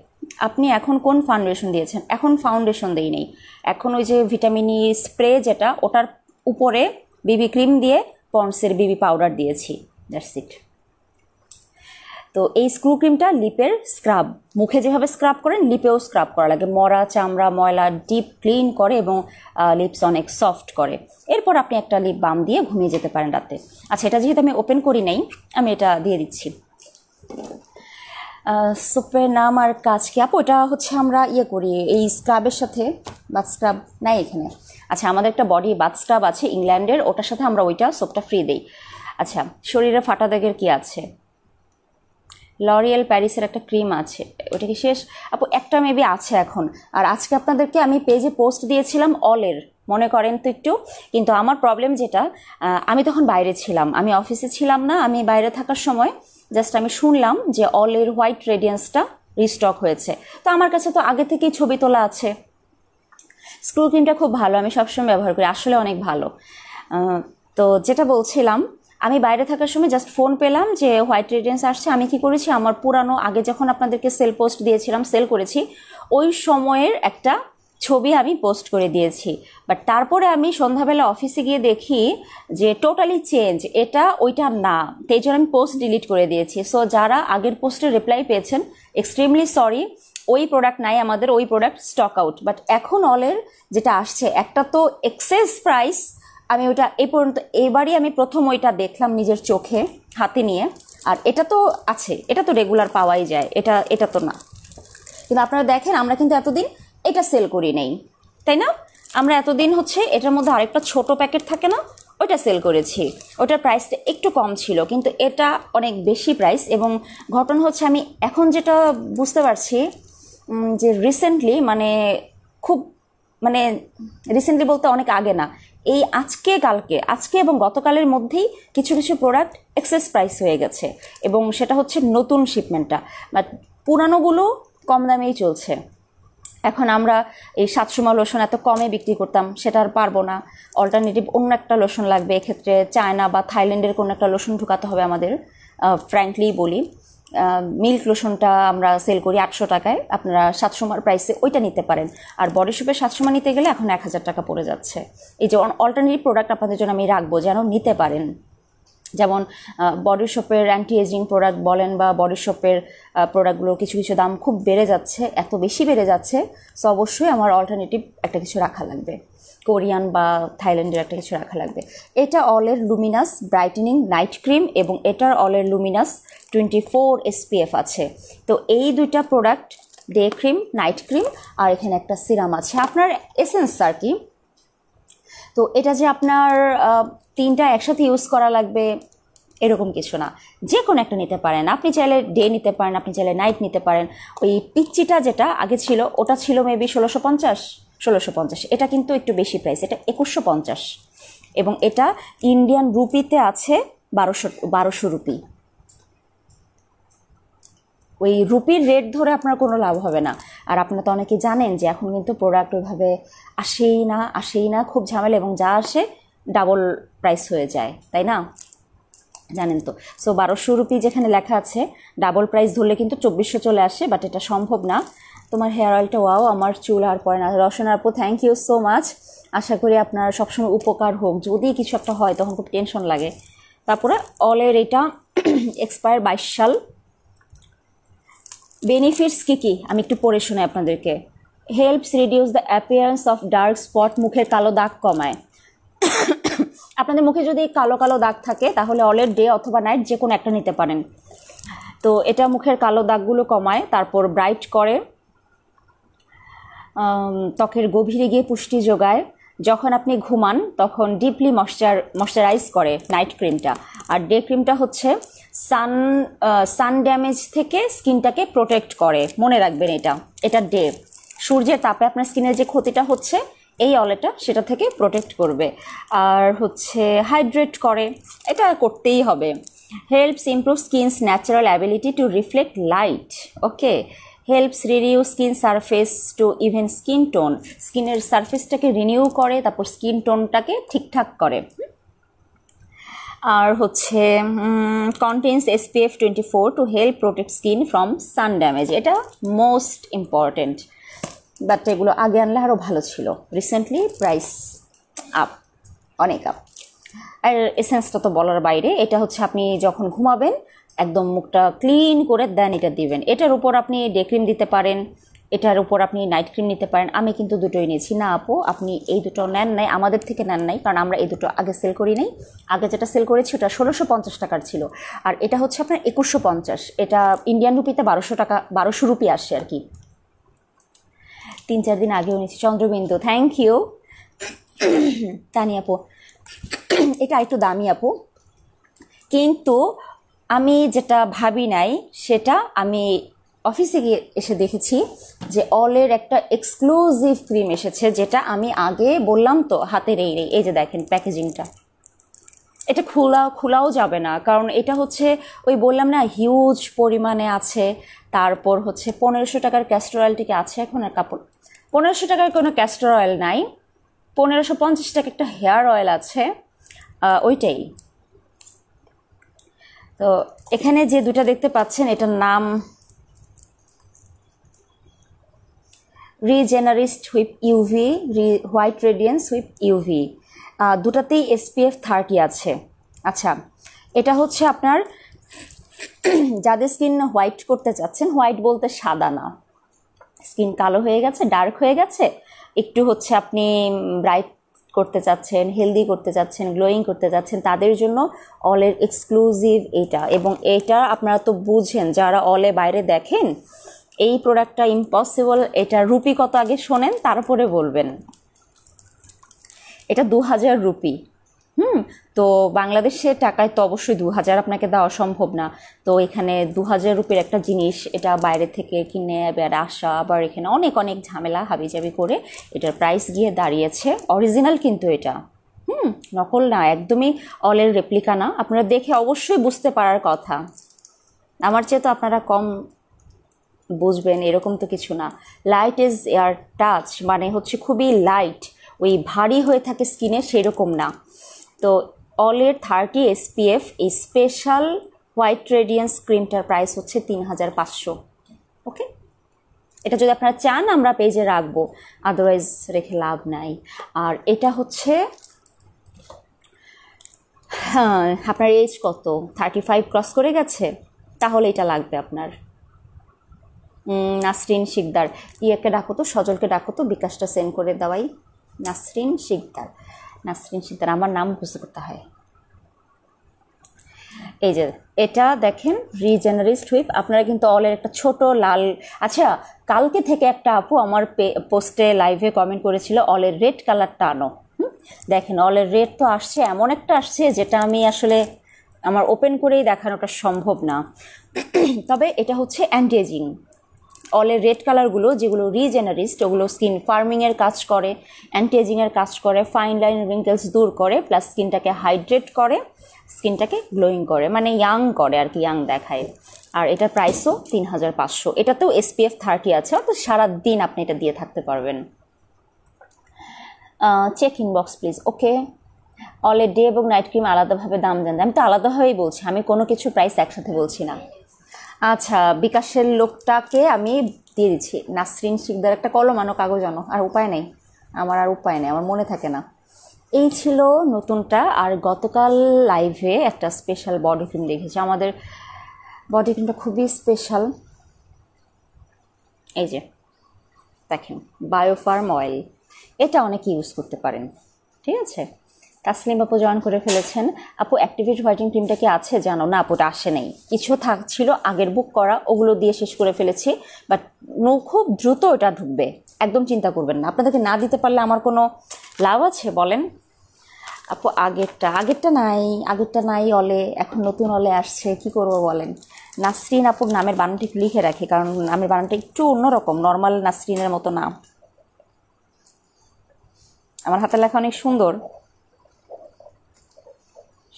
আপনি এখন কোন ফাউন্ডেশন দিয়েছেন? এখন ফাউন্ডেশন দেই নেই, এখন ওই যে ভিটামিন ই স্প্রে যেটা, ওটার উপরে বিবি ক্রিম দিয়ে পন্ডসের বিবি পাউডার দিয়েছি, দ্যাটস ইট। তো এই স্ক্রু ক্রিমটা লিপের স্ক্রাব, মুখে যেভাবে স্ক্রাব করেন লিপেও স্ক্রাব করা লাগে, মরা চামড়া ময়লা ডিপ ক্লিন করে এবং লিপস অনেক সফট করে। এরপর আপনি একটা লিপ বাম দিয়ে ঘুমিয়ে যেতে পারেন রাতে। আচ্ছা, এটা যেহেতু আমি ওপেন করি নাই, আমি এটা দিয়ে দিচ্ছি। সোপের নাম আর কাজ কি আপু? এটা হচ্ছে আমরা করি এই স্ক্রাবের সাথে, বাথ স্ক্রাব নাই এখানে। আচ্ছা, আমাদের একটা বডি বাথ স্ক্রাব আছে ইংল্যান্ডের, ওটার সাথে আমরা ওইটা সোপটা ফ্রি দিই। আচ্ছা, শরীরে ফাটা দাগের কি আছে? লরিয়েল প্যারিসের একটা ক্রিম আছে, ওটা কি শেষ আপু? একটা মেবি আছে এখন। আর আজকে আপনাদেরকে আমি পেজে পোস্ট দিয়েছিলাম অলের, মনে করেন তো একটু। কিন্তু আমার প্রবলেম যেটা, আমি তখন বাইরে ছিলাম, আমি অফিসে ছিলাম না, আমি বাইরে থাকার সময় জাস্ট আমি শুনলাম যে অলের হোয়াইট রেডিয়েন্সটা রিস্টক হয়েছে। তো আমার কাছে তো আগে থেকেই ছবি তোলা আছে। স্ক্রু ক্রিমটা খুব ভালো, আমি সবসময় ব্যবহার করি, আসলে অনেক ভালো। তো যেটা বলছিলাম, আমি বাইরে থাকার সময় জাস্ট ফোন পেলাম যে হোয়াইট রেডিয়েন্স আসছে। আমি কি করেছি, আমার পুরানো আগে যখন আপনাদেরকে সেল পোস্ট দিয়েছিলাম, সেল করেছি, ওই সময়ের একটা ছবি আমি পোস্ট করে দিয়েছি। বাট তারপরে আমি সন্ধ্যাবেলা অফিসে গিয়ে দেখি যে টোটালি চেঞ্জ, এটা ওইটা না, তাই জন্য আমি পোস্ট ডিলিট করে দিয়েছি। সো যারা আগের পোস্টে রিপ্লাই পেয়েছেন, এক্সট্রিমলি সরি, ওই প্রোডাক্ট নাই আমাদের, ওই প্রোডাক্ট স্টক আউট। বাট এখন অলের যেটা আসছে, একটা তো এক্সেস প্রাইস আমি ওটা এই পর্যন্ত এবারই আমি প্রথম ওইটা দেখলাম নিজের চোখে হাতে নিয়ে। আর এটা তো আছে, এটা তো রেগুলার পাওয়াই যায়, এটা তো না। কিন্তু আপনারা দেখেন আমরা কিন্তু এতদিন এটা সেল করি নেই, তাই না? আমরা এতদিন হচ্ছে এটার মধ্যে আরেকটা ছোট প্যাকেট থাকে না, ওইটা সেল করেছি। ওটার প্রাইসটা একটু কম ছিল, কিন্তু এটা অনেক বেশি প্রাইস। এবং ঘটনা হচ্ছে আমি এখন যেটা বুঝতে পারছি যে রিসেন্টলি খুব রিসেন্টলি বলতে অনেক আগে না, এই আজকে এবং গতকালের মধ্যেই কিছু কিছু প্রোডাক্ট এক্সেস প্রাইস হয়ে গেছে। এবং সেটা হচ্ছে নতুন শিপমেন্টটা, বাট পুরানোগুলো কম দামেই চলছে। এখন আমরা এই 700 লোশন এত কমে বিক্রি করতাম, সেটা আর পারবো না। অল্টারনেটিভ অন্য একটা লোশন লাগবে, এক্ষেত্রে চায়না বা থাইল্যান্ডের কোনো একটা লোশন ঢুকাতে হবে আমাদের। ফ্র্যাঙ্কলি বলি, মিল্ক লোশনটা আমরা সেল করি 800 টাকায়, আপনারা 700 প্রাইসে ওইটা নিতে পারেন। আর বডি শপের 700 নিতে গেলে এখন 1000 টাকা পড়ে যাচ্ছে। এই যে অল্টারনেটিভ প্রোডাক্ট আপনাদের জন্য আমি রাখবো যেন নিতে পারেন। যেমন বডি শপের অ্যান্টি এজিং প্রোডাক্ট বলেন বা বডি শপের প্রোডাক্টগুলোর কিছু কিছু দাম খুব বেড়ে যাচ্ছে, এত বেশি বেড়ে যাচ্ছে। সো অবশ্যই আমার অল্টারনেটিভ একটা কিছু রাখা লাগবে, কোরিয়ান বা থাইল্যান্ডের একটা কিছু রাখা লাগবে। এটা অলের লুমিনাস ব্রাইটেনিং নাইট ক্রিম এবং এটার অলের লুমিনাস 24 SPF আছে। তো এই দুইটা product, day cream, night cream, আর এখানে একটা সিরাম আছে। আপনার এসেন্স আর কি। তো এটা যে আপনার 3টা একসাথে ইউজ করা লাগবে এরকম কিছু না, যে কোনো একটা নিতে পারেন। আপনি চাইলে ডে নিতে পারেন, আপনি চাইলে নাইট নিতে পারেন। ওই পিচ্চিটা যেটা আগে ছিল ওটা ছিল মেবি 1650। এটা কিন্তু একটু বেশি প্রাইস, এটা 2150। এবং এটা ইন্ডিয়ান রুপিতে আছে 1200 রুপি। ওই রুপির রেট ধরে আপনার কোনো লাভ হবে না। আর আপনারা তো অনেকে জানেন যে এখন কিন্তু প্রোডাক্ট ওইভাবে আসেই না, খুব ঝামেলা, এবং যা আসে ডাবল প্রাইস হয়ে যায়, তাই না? জানেন তো। সো 1200 রুপি যেখানে লেখা আছে, ডাবল প্রাইস ধরলে কিন্তু 2400 চলে আসে, বাট এটা সম্ভব না। তোমার হেয়ার অয়েলটা ওয়াও, আমার চুল আর পরে না। রওশন আপু, থ্যাংক ইউ সো মাচ। আশা করি আপনার সবসময় উপকার হোক। যদি কিছু একটা হয় তখন খুব টেনশন লাগে। তারপরে অলের এটা এক্সপায়ার 22 সাল। বেনিফিটস কি আমি একটু পড়ে শোনাই আপনাদেরকে। Helps reduce the appearance of dark spot, মুখের কালো দাগ কমায়। আপনাদের মুখে যদি কালো কালো দাগ থাকে তাহলে অলের ডে অথবা নাইট যে কোনো একটা নিতে পারেন। তো এটা মুখের কালো দাগগুলো কমায়, তারপর ব্রাইট করে, ত্বকের গভীরে গিয়ে পুষ্টি যোগায়। যখন আপনি ঘুমান তখন ডিপলি ময়শ্চারাইজ করে নাইট ক্রিমটা। আর ডে ক্রিমটা হচ্ছে সান ড্যামেজ থেকে স্কিনটাকে প্রোটেক্ট করে। মনে রাখবেন এটা ডে, সূর্যের তাপে আপনার স্কিনের যে ক্ষতিটা হচ্ছে এই অলেটা সেটা থেকে প্রোটেক্ট করবে। আর হচ্ছে হাইড্রেট করে, এটা করতেই হবে। Helps improve skins natural ability to reflect light. Okay, helps renew skin surface two even skin tone, স্কিনের সারফেসটাকে রিনিউ করে, তারপর স্কিন টোনটাকে ঠিকঠাক করে। আর হচ্ছে contains SPF 24 to help protect skin from sun damage. এটা মোস্ট ইম্পর্টেন্ট, বাট এগুলো আগে আনলে আরও ভালো ছিল। রিসেন্টলি প্রাইস আপ, অনেক আপ। আর এসেন্সটা তো বলার বাইরে। এটা হচ্ছে আপনি যখন ঘুমাবেন একদম মুখটা ক্লিন করে দেন এটা দিবেন। এটার উপর আপনি ডে ক্রিম দিতে পারেন, এটার উপর আপনি নাইট ক্রিম নিতে পারেন। আমি কিন্তু দুটোই নিয়েছি। না আপু, আপনি এই দুটো নেন নাই, আমাদের থেকে নেন নাই, কারণ আমরা এই দুটো আগে সেল করি নাই। আগে যেটা সেল করেছি ওটা 1650 টাকার ছিল, আর এটা হচ্ছে আপনার 2150। এটা ইন্ডিয়ান রুপিতে 1200 রুপি আসছে আর কি। 3-4 দিন আগেও নিয়েছি। Chandrabindu, thank you. তানি আপু, এটা একটু দামি আপু, কিন্তু আমি যেটা ভাবি নাই সেটা আমি অফিসে গিয়ে এসে দেখেছি যে অলের একটা এক্সক্লুসিভ ক্রিম এসেছে, যেটা আমি আগে বললাম তো হাতের এই যে দেখেন প্যাকেজিংটা, এটা খোলাও যাবে না, কারণ এটা হচ্ছে ওই বললাম না হিউজ পরিমাণে আছে। তারপর হচ্ছে 1500 টাকার ক্যাস্টর অয়েলটিকে আছে এখন, আর কাপড় 1500 টাকার কোনো ক্যাস্টর অয়েল নাই, 1550 টাকা একটা হেয়ার অয়েল আছে, ওইটাই। তো এখানে যে দুটা দেখতে পাচ্ছেন এটার নাম regenerist whip UV, white radiance whip UV. দুটাতেই SPF 30 আছে। আচ্ছা, এটা হচ্ছে আপনার যাদের স্কিন হোয়াইট করতে চাচ্ছেন, হোয়াইট বলতে সাদা না, স্কিন কালো হয়ে গেছে, ডার্ক হয়ে গেছে, একটু হচ্ছে আপনি ব্রাইট করতে চাচ্ছেন, হেলদি করতে চাচ্ছেন, গ্লোয়িং করতে চাচ্ছেন, তাদের জন্য অলের এক্সক্লুসিভ এটা। এবং এটা আপনারা তো বুঝেন, যারা অলে বাইরে দেখেন এই প্রোডাক্টটা ইম্পসিবল। এটা রুপি কত আগে শোনেন, তারপরে বলবেন। এটা 2000 রুপি। তো বাংলাদেশের টাকায় তো অবশ্যই 2000 আপনাকে দেওয়া সম্ভব না। তো এখানে 2000 রুপির একটা জিনিস, এটা বাইরে থেকে কিনে আবার আসা, আবার এখানে অনেক অনেক ঝামেলা হাবিজাবি করে এটার প্রাইস গিয়ে দাঁড়িয়েছে। অরিজিনাল কিন্তু এটা, নকল না, একদমই অলের রেপ্লিকা না। আপনারা দেখে অবশ্যই বুঝতে পারার কথা। আমার চেয়ে তো আপনারা কম বুঝবেন এরকম তো কিছু না। লাইট ইজ এয়ার টাচ মানে হচ্ছে খুবই লাইট, ওই ভারী হয়ে থাকে স্কিনে সেরকম না। তো অলের 30 SPF এই স্পেশাল হোয়াইট রেডিয়েন্স ক্রিমটার প্রাইস হচ্ছে 3500। ওকে, এটা যদি আপনারা চান আমরা পেজে রাখবো, আদারওয়াইজ রেখে লাভ নাই। আর এটা হচ্ছে, হ্যাঁ আপনার এজ কত, 35 ক্রস করে গেছে, তাহলে এটা লাগবে আপনার। নাসরিন শিকদার, ইয়েকে ডাকো তো, সজলকে ডাকো তো, বিকাশটা সেন্ড করে দেওয়াই। নাসরিন শিকদার, নাসরিন শিকদার, আমার নাম বুঝতে করতে হয়। এই যে এটা দেখেন রিজেনারিস্ট হুইপ। আপনারা কিন্তু অলের একটা ছোট লাল, আচ্ছা কালকে থেকে একটা আপু আমার পোস্টে লাইভে কমেন্ট করেছিল অলের রেড কালারটা আনো। দেখেন অলের রেড তো আসছে, এমন একটা আসছে যেটা আমি আসলে আমার ওপেন করেই দেখানোটা সম্ভব না। তবে এটা হচ্ছে অ্যান্টি এজিং। অলের রেড কালারগুলো যেগুলো রিজেনারিস্ট, ওগুলো স্কিন ফার্মিংয়ের কাজ করে, অ্যান্টি এজিংয়ের কাজ করে, ফাইন লাইন রিঙ্কেলস দূর করে, প্লাস স্কিনটাকে হাইড্রেট করে, স্কিনটাকে গ্লোয়িং করে, মানে ইয়াং করে আর কি, ইয়াং দেখায়। আর এটার প্রাইসও 3500। এটাতেও SPF 30 আছে, অর্থাৎ সারাদিন আপনি এটা দিয়ে থাকতে পারবেন। Check inbox please. ওকে, অলের ডে এবং নাইট ক্রিম আলাদাভাবে দাম জানতে, আমি তো আলাদাভাবেই বলছি, আমি কোনো কিছু প্রাইস একসাথে বলছি না। আচ্ছা, বিকাশের লোকটাকে আমি দিয়ে দিচ্ছি। নাসরিন শিকদার, একটা কলম আনো, কাগজ আনো। আর উপায় নেই, আমার আর উপায় নেই, আমার মনে থাকে না। এই ছিল নতুনটা। আর গতকাল লাইভে একটা স্পেশাল বডি ক্রিম দেখেছি, আমাদের বডি ক্রিমটা খুবই স্পেশাল। এই যে দেখেন, বায়োফার্ম অয়েল, এটা অনেকে ইউজ করতে পারেন, ঠিক আছে। তাসলিম আপু জয়েন করে ফেলেছেন। আপু অ্যাক্টিভেট হোয়াইটিং ক্রিমটা কি আছে জানো? না আপুটা আসে নেই, কিছু থাকছিল আগের বুক করা, ওগুলো দিয়ে শেষ করে ফেলেছি। বাট খুব দ্রুত ওটা ঢুকবে, একদম চিন্তা করবেন না। আপনাদেরকে না দিতে পারলে আমার কোনো লাভ আছে বলেন? আপু আগেরটা নাই অলে, এখন নতুন অলে আসছে, কি করব বলেন? নাসরিন আপুর নামের বানানটা একটু লিখে রাখি, কারণ নামের বানানটা একটু অন্যরকম, নর্মাল নাসরিনের মতো না। আমার হাতের লেখা অনেক সুন্দর।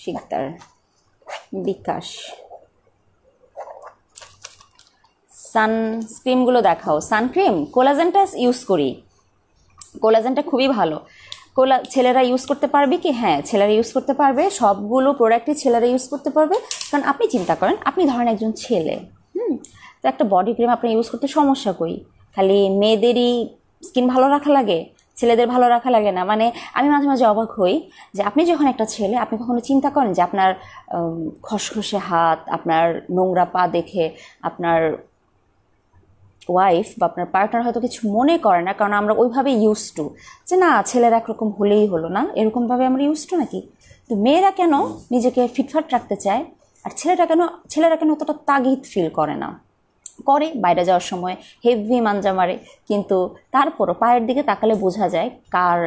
শিকদার, বিকাশ। সানস্ক্রিমগুলো দেখাও। সানক্রিম কোলাজেনটা ইউজ করি, কোলাজেনটা খুবই ভালো। ছেলেরা ইউজ করতে পারবে কি? হ্যাঁ, ছেলেরা ইউজ করতে পারবে, সবগুলো প্রোডাক্টই ছেলেরা ইউজ করতে পারবে। কারণ আপনি চিন্তা করেন, আপনি ধরেন একজন ছেলে, তো একটা বডি ক্রিম আপনি ইউজ করতে সমস্যা কই? খালি মেয়েদেরই স্কিন ভালো রাখা লাগে, ছেলেদের ভালো রাখা লাগে না? মানে আমি মাঝে মাঝে অবাক হই যে আপনি যখন একটা ছেলে, আপনি কখনো চিন্তা করেন যে আপনার খসখসে হাত, আপনার নোংরা পা দেখে আপনার ওয়াইফ বা আপনার পার্টনার হয়তো কিছু মনে করে না, কারণ আমরা ওইভাবে ইউজ টু, যে না ছেলেরা একরকম হলেই হলো না, এরকমভাবে আমরা ইউজ টু নাকি? তো মেয়েরা কেন নিজেকে ফিটফাট রাখতে চায়, আর ছেলেরা কেন অতটা তাগিদ ফিল করে না? করে বাইরে যাওয়ার সময় হেভি মাঞ্জা মারে, কিন্তু তারপরও পায়ের দিকে তাকালে বোঝা যায় কার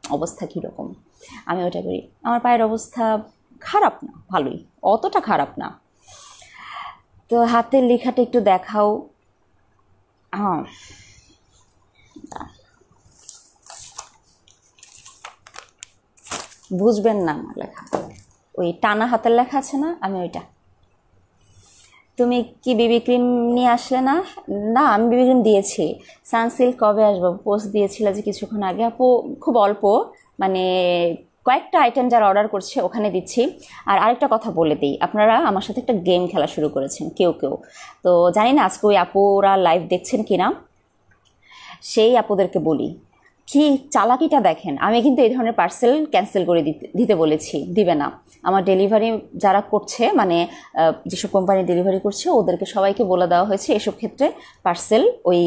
অবস্থা কীরকম। আমি ওটা করি, আমার পায়ের অবস্থা খারাপ না, ভালোই, অতটা খারাপ না। তো হাতের লেখাটা একটু দেখাও। হ্যাঁ, বুঝবেন না আমার লেখা, ওই টানা হাতের লেখা আছে না, আমি ওইটা। তুমি কি বিবি ক্রিম নিয়ে আসলে না? না, আমি বিবি ক্রিম দিয়েছি। সানসিল্ক কবে আসবো? পোস্ট দিয়েছিল যে কিছুক্ষণ আগে। আপু খুব অল্প, মানে কয়েকটা আইটেম যারা অর্ডার করছে ওখানে দিচ্ছি। আর আরেকটা কথা বলে দিই, আপনারা আমার সাথে একটা গেম খেলা শুরু করেছেন কেউ, তো জানি না আজকে ওই আপুরা লাইভ দেখছেন কিনা। সেই আপুদেরকে বলি, কি চালাকিটা দেখেন, আমি কিন্তু এই ধরনের পার্সেল ক্যান্সেল করে দিতে বলেছি, দিবে না। আমার ডেলিভারি যারা করছে, মানে যেসব কোম্পানি ডেলিভারি করছে ওদেরকে সবাইকে বলে দেওয়া হয়েছে এসব ক্ষেত্রে পার্সেল ওই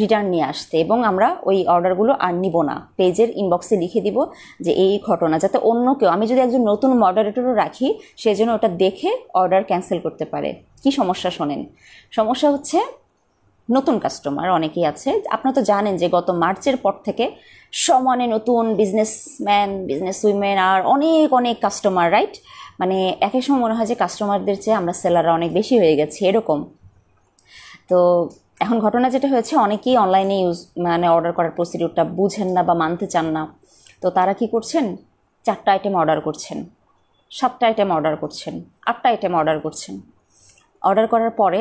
রিটার্ন নিয়ে আসতে, এবং আমরা ওই অর্ডারগুলো আর নিব না। পেজের ইনবক্সে লিখে দিব যে এই ঘটনা, যাতে অন্য কেউ, আমি যদি একজন নতুন মডারেটরও রাখি, সে যেন ওটা দেখে অর্ডার ক্যান্সেল করতে পারে। কি সমস্যা শোনেন, সমস্যা হচ্ছে নতুন কাস্টমার অনেকেই আছে। আপনারা তো জানেন যে গত মার্চের পর থেকে সমানে নতুন বিজনেসম্যান, বিজনেস উইমেন আর অনেক অনেক কাস্টমার, রাইট? মানে এক এক সময় মনে হয় যে কাস্টমারদের চেয়ে আমরা সেলাররা অনেক বেশি হয়ে গেছি, এরকম। তো এখন ঘটনা যেটা হয়েছে, অনেকেই অনলাইনে মানে অর্ডার করার প্রসিডিউরটা বুঝেন না বা মানতে চান না। তো তারা কি করছেন, 4টা আইটেম অর্ডার করছেন, 7টা আইটেম অর্ডার করছেন, 8টা আইটেম অর্ডার করছেন। অর্ডার করার পরে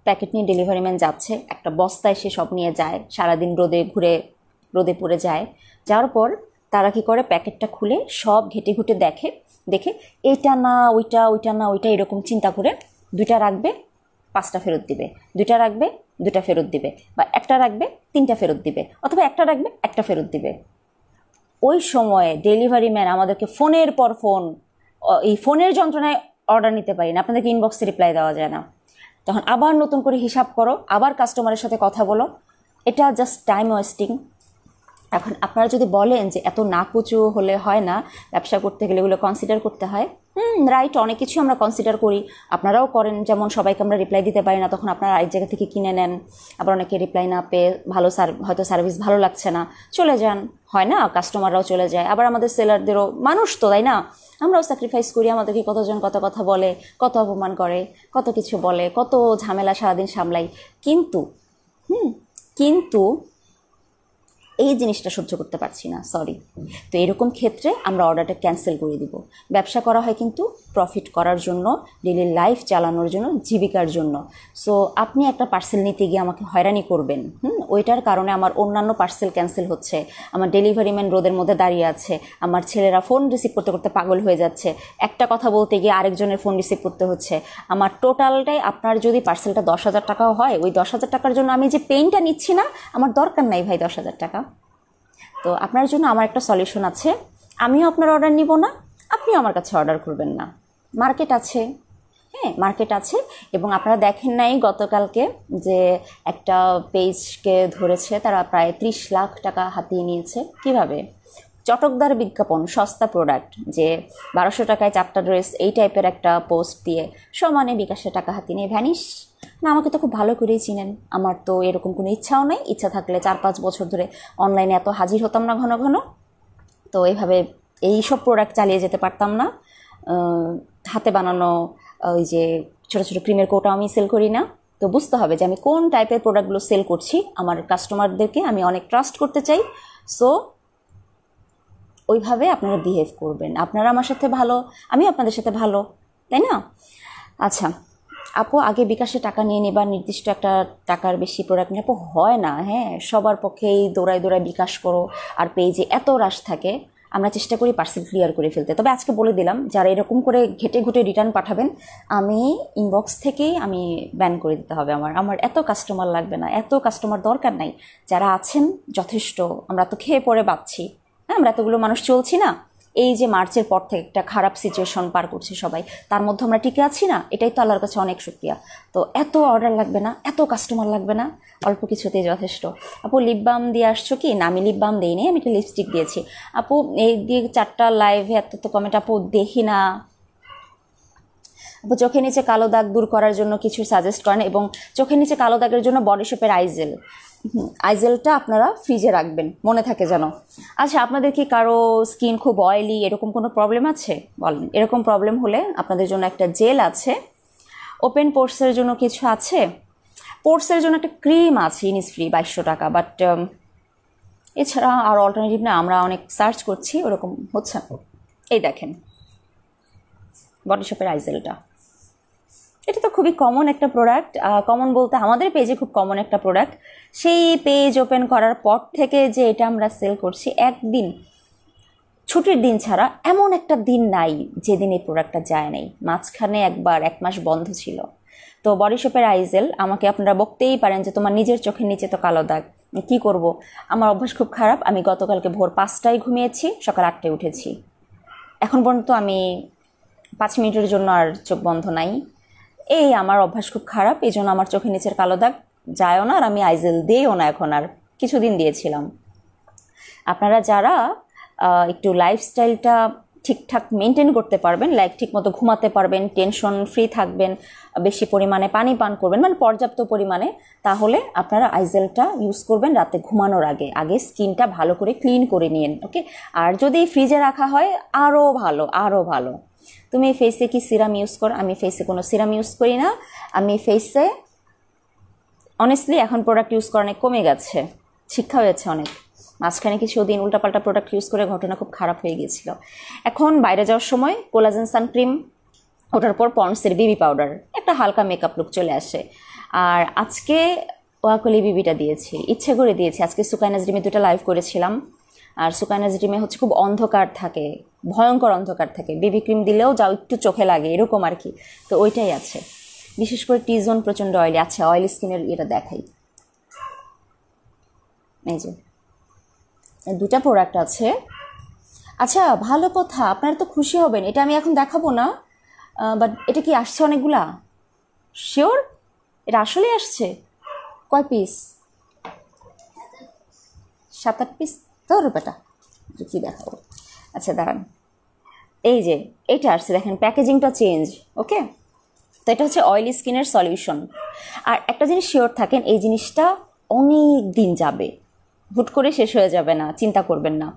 প্যাকেট নিয়ে ডেলিভারি ম্যান যাচ্ছে, একটা বস্তা এসে সব নিয়ে যায়, সারাদিন রোদে পুড়ে যায়। যাওয়ার পর তারা কি করে, প্যাকেটটা খুলে সব ঘেটে ঘুটে দেখে এইটা না ওইটা, ওইটা না ওইটা, এরকম চিন্তা করে 2টা রাখবে, 5টা ফেরত দিবে, 2টা রাখবে, 2টা ফেরত দিবে, বা একটা রাখবে, 3টা ফেরত দিবে, অথবা একটা রাখবে, একটা ফেরত দিবে। ওই সময়ে ডেলিভারি ম্যান আমাদেরকে ফোনের পর ফোন, এই ফোনের যন্ত্রণায় অর্ডার নিতে পারি না, আপনাদেরকে ইনবক্সে রিপ্লাই দেওয়া যায় না। তখন আবার নতুন করে হিসাব করো, আবার কাস্টমারের সাথে কথা বলো, এটা জাস্ট টাইম ওয়েস্টিং। এখন আপনারা যদি বলেন যে এত নাকুচু হলে হয় না, ব্যবসা করতে গেলে এগুলো কনসিডার করতে হয়, রাইট, অনেক কিছু আমরা কনসিডার করি, আপনারাও করেন। যেমন সবাইকে আমরা রিপ্লাই দিতে পারি না, তখন আপনারা আরেক জায়গা থেকে কিনে নেন। আবার অনেকে রিপ্লাই না পেয়ে হয়তো সার্ভিস ভালো লাগছে না, চলে যান, হয় না? কাস্টমাররাও চলে যায়। আবার আমাদের সেলারদেরও মানুষ তো, তাই না? আমরাও স্যাক্রিফাইস করি, আমাদেরকে কতজন কত কথা বলে, কত অপমান করে, কত কিছু বলে, কত ঝামেলা সারাদিন সামলাই। কিন্তু এই জিনিসটা সহ্য করতে পারছি না, সরি। তো এরকম ক্ষেত্রে আমরা অর্ডারটা ক্যান্সেল করে দিব। ব্যবসা করা হয় কিন্তু প্রফিট করার জন্য, ডেইলি লাইফ চালানোর জন্য, জীবিকার জন্য। সো আপনি একটা পার্সেল নিতে গিয়ে আমাকে হয়রানি করবেন, ওইটার কারণে আমার অন্যান্য পার্সেল ক্যান্সেল হচ্ছে, আমার ডেলিভারি ম্যান রোদের মধ্যে দাঁড়িয়ে আছে, আমার ছেলেরা ফোন রিসিভ করতে করতে পাগল হয়ে যাচ্ছে, একটা কথা বলতে গিয়ে আরেকজনের ফোন রিসিভ করতে হচ্ছে। আমার টোটালটাই, আপনার যদি পার্সেলটা 10,000 টাকাও হয়, ওই 10,000 টাকার জন্য আমি যে পেইনটা নিচ্ছি না, আমার দরকার নাই ভাই 10,000 টাকা। তো আপনার জন্য আমার একটা সলিউশন আছে, আমিও আপনার অর্ডার নিব না, আপনিও আমার কাছে অর্ডার করবেন না। মার্কেট আছে, হ্যাঁ মার্কেট আছে। এবং আপনারা দেখেন নাই গতকালকে যে একটা পেজকে ধরেছে, তারা প্রায় 30 লাখ টাকা হাতিয়ে নিয়েছে। কিভাবে? চটকদার বিজ্ঞাপন, সস্তা প্রোডাক্ট, যে 1200 টাকায় 4টা ড্রেস, এই টাইপের একটা পোস্ট দিয়ে সমানে বিকাশে টাকা হাতিয়ে নিয়ে ভ্যানিশ। না, আমাকে তো খুব ভালো করেই চিনেন, আমার তো এরকম কোনো ইচ্ছাও নেই। ইচ্ছা থাকলে 4-5 বছর ধরে অনলাইনে এত হাজির হতাম না ঘন ঘন, তো এইভাবে এইসব প্রোডাক্ট চালিয়ে যেতে পারতাম না। হাতে বানানো ওই যে ছোটো ছোটো ক্রিমের কোটা আমি সেল করি না। তো বুঝতে হবে যে আমি কোন টাইপের প্রোডাক্টগুলো সেল করছি, আমার কাস্টমারদেরকে আমি অনেক ট্রাস্ট করতে চাই। সো ওইভাবে আপনারা বিহেভ করবেন, আপনারা আমার সাথে ভালো, আমি আপনাদের সাথে ভালো, তাই না? আচ্ছা আপু, আগে বিকাশে টাকা নিয়ে নেবার, নির্দিষ্ট একটা টাকার বেশি প্রোডাক্ট নিয়ে আপু হয় না। হ্যাঁ, সবার পক্ষেই দৌড়ায় বিকাশ করো, আর পেজে এত রাশ থাকে, আমরা চেষ্টা করি পার্সেল ক্লিয়ার করে ফেলতে। তবে আজকে বলে দিলাম, যারা এরকম করে ঘেটে ঘুটে রিটার্ন পাঠাবেন, আমি ইনবক্স থেকেই আমি ব্যান করে দিতে হবে। আমার এত কাস্টমার লাগবে না, এত কাস্টমার দরকার নাই। যারা আছেন যথেষ্ট, আমরা তো খেয়ে পরে বাঁচছি, হ্যাঁ, আমরা এতগুলো মানুষ চলছি না। এই যে মার্চের পর থেকে একটা খারাপ সিচুয়েশন পার করছে সবাই, তার মধ্যে আমরা টিকে আছি না, এটাই তো আল্লাহর কাছে অনেক শুকরিয়া। তো এত অর্ডার লাগবে না, এত কাস্টমার লাগবে না, অল্প কিছুতেই যথেষ্ট। আপু লিপ বাম দিয়ে আসছো কি? না, আমি লিপ বাম দিইনি, আমি একটা লিপস্টিক দিয়েছি। আপু এই দিয়ে 4টা লাইভে এত তো কমেন্ট আপু দেখি না। আপু চোখের নিচে কালো দাগ দূর করার জন্য কিছু সাজেস্ট করেন, এবং চোখের নিচে কালো দাগের জন্য বডি শপের আইজেল, আইজেলটা আপনারা ফ্রিজে রাখবেন, মনে থাকে যেন। আচ্ছা, আপনাদের কি কারো স্কিন খুব অয়েলি, এরকম কোনো প্রবলেম আছে? বলেন। এরকম প্রবলেম হলে আপনাদের জন্য একটা জেল আছে। ওপেন পোর্সের জন্য কিছু আছে, পোর্সের জন্য একটা ক্রিম আছে ইনিসফ্রি 2200 টাকা, বাট এছাড়া আর অল্টারনেটিভ না, আমরা অনেক সার্চ করছি, ওরকম হচ্ছে না। এই দেখেন বডি শপের আইজেলটা, এটা তো খুবই কমন একটা প্রোডাক্ট। কমন বলতে আমাদের পেজে খুব কমন একটা প্রোডাক্ট। সেই পেজ ওপেন করার পর থেকে যে এটা আমরা সেল করছি, একদিন ছুটির দিন ছাড়া এমন একটা দিন নাই যেদিন এই প্রোডাক্টটা যায় নাই। মাঝখানে একবার 1 মাস বন্ধ ছিল। তো বডি শপের আইজেল আমাকে আপনারা বলতেই পারেন যে তোমার নিজের চোখের নিচে তো কালো দাগ, কি করব, আমার অভ্যাস খুব খারাপ। আমি গতকালকে ভোর 5টায় ঘুমিয়েছি, সকাল 8টায় উঠেছি। এখন পর্যন্ত আমি 5 মিনিটের জন্য আর চোখ বন্ধ নাই। এই আমার অভ্যাস খুব খারাপ, এই জন্য আমার চোখের নিচের কালো দাগ যায়ও না, আর আমি আইজেল দিইও না এখন, আর কিছুদিন দিয়েছিলাম। আপনারা যারা একটু লাইফস্টাইলটা ঠিকঠাক মেনটেন করতে পারবেন, লাইক ঠিকমতো ঘুমাতে পারবেন, টেনশন ফ্রি থাকবেন, বেশি পরিমাণে পানি পান করবেন, মানে পর্যাপ্ত পরিমাণে, তাহলে আপনারা আইজেলটা ইউজ করবেন রাতে ঘুমানোর আগে। আগে স্কিনটা ভালো করে ক্লিন করে নিন, ওকে? আর যদি ফ্রিজে রাখা হয় আরও ভালো, আরও ভালো। তুমি ফেসে কি সিরাম ইউজ করো? আমি ফেসে কোনো সিরাম ইউজ করি না। আমি ফেসে অনেস্টলি এখন প্রোডাক্ট ইউজ করা অনেক কমে গেছে, শিক্ষা হয়েছে অনেক। মাঝখানে কিছুদিন উল্টাপাল্টা প্রোডাক্ট ইউজ করে ঘটনা খুব খারাপ হয়ে গিয়েছিল। এখন বাইরে যাওয়ার সময় কোলাজেন সানক্রিম, ওটার পর পন্ডসের বিবি পাউডার, একটা হালকা মেকআপ লুক চলে আসে। আর আজকে ওয়াকলি বিবিটা দিয়েছি, ইচ্ছে করে দিয়েছি। আজকে সুকাইনাজ ড্রিমে 2টা লাইভ করেছিলাম। আর সুকাইনাজ ড্রিমে হচ্ছে খুব অন্ধকার থাকে, ভয়ঙ্কর অন্ধকার থাকে, বেবি ক্রিম দিলেও যাও একটু চোখে লাগে এরকম আর কি। তো ওইটাই আছে। বিশেষ করে টি জোন প্রচণ্ড অয়েলি। আচ্ছা, অয়েলি স্কিনের এটা দেখাই। এই যে 2টা প্রোডাক্ট আছে। আচ্ছা, ভালো কথা, আপনারা তো খুশি হবেন। এটা আমি এখন দেখাবো না, বাট এটা কি আসছে অনেকগুলা? শিওর এটা আসলেই আসছে? কয় পিস? 7-8 পিস? তো রূপাটা কি দেখাবো? আচ্ছা দাঁড়ান, এই যে এটা আসছে, দেখেন প্যাকেজিংটা চেঞ্জ, ওকে? তো এটা হচ্ছে অয়েলি স্কিনের সলিউশন। আর একটা জিনিস শিওর থাকেন, এই জিনিসটা অনেক দিন যাবে, হুট করে শেষ হয়ে যাবে না, চিন্তা করবেন না।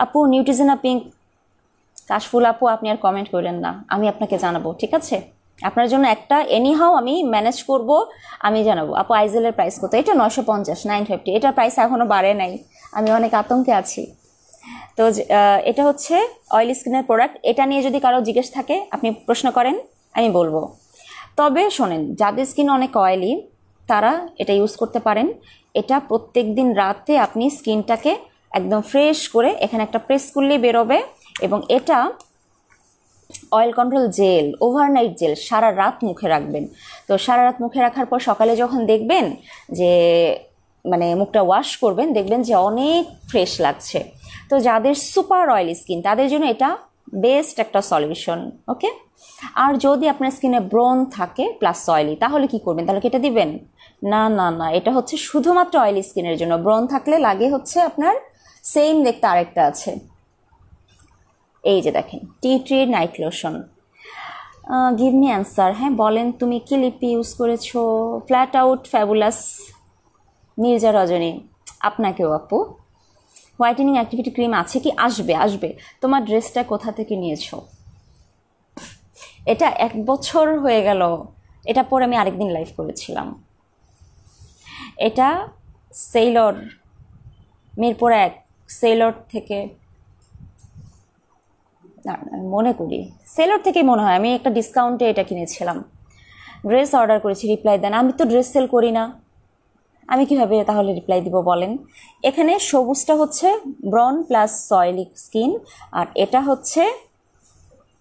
আপু নিউট্রিজেনা পিঙ্ক, কাশফুল আপু আপনি আর কমেন্ট করেন না, আমি আপনাকে জানাবো, ঠিক আছে? আপনার জন্য একটা এনিহাও আমি ম্যানেজ করব, আমি জানাবো। আপু আইজেলের প্রাইস কত? এটা 950, 950। এটার প্রাইস এখনও বাড়ে নাই, আমি অনেক আতঙ্কে আছি। তো এটা হচ্ছে অয়েলি স্কিনের প্রোডাক্ট। এটা নিয়ে যদি কারো জিজ্ঞেস থাকে আপনি প্রশ্ন করেন, আমি বলবো। তবে শোনেন, যাদের স্কিন অনেক অয়েলি তারা এটা ইউজ করতে পারেন। এটা প্রত্যেক দিন রাতে আপনি স্কিনটাকে একদম ফ্রেশ করে এখানে একটা প্রেস করলেই বেরোবে। এবং এটা oil control gel, overnight gel, সারা রাত মুখে রাখবেন। তো সারা রাত মুখে রাখার পর সকালে যখন দেখবেন যে মানে মুখটা ওয়াশ করবেন, দেখবেন যে অনেক ফ্রেশ লাগছে। তো যাদের সুপার অয়েলি স্কিন তাদের জন্য এটা বেস্ট একটা সলিউশন, ওকে? আর যদি আপনার স্কিনে ব্রণ থাকে প্লাস অয়েলি, তাহলে কি করবেন? তাহলে কি এটা দিবেন? না না না, এটা হচ্ছে শুধুমাত্র অয়েলি স্কিনের জন্য। ব্রণ থাকলে লাগে হচ্ছে আপনার সেম দেখতে আরেকটা আছে, এই যে দেখেন, tea tree night lotion. Give me answer. হ্যাঁ বলেন, তুমি কি লিপি ইউজ করেছো? ফ্ল্যাট আউট, ফ্যাবুলাস, নির্জা রজনী। আপনাকেও আপু। হোয়াইটেনিং অ্যাক্টিভিটি ক্রিম আছে কি? আসবে আসবে। তোমার ড্রেসটা কোথা থেকে নিয়েছো? এটা 1 বছর হয়ে গেল, এটা পরে আমি আরেকদিন লাইভ করেছিলাম। এটা সেইলর, মিরপুর 1 সেইলর থেকে, না মনে করি সেলর থেকে মনে হয়, আমি একটা ডিসকাউন্টে এটা কিনেছিলাম। ড্রেস অর্ডার করেছি, রিপ্লাই দেন। আমি তো ড্রেস সেল করি না, আমি কিভাবে তাহলে রিপ্লাই দিব বলেন? এখানে সবুজটা হচ্ছে ব্রন প্লাস অয়েলি স্কিন, আর এটা হচ্ছে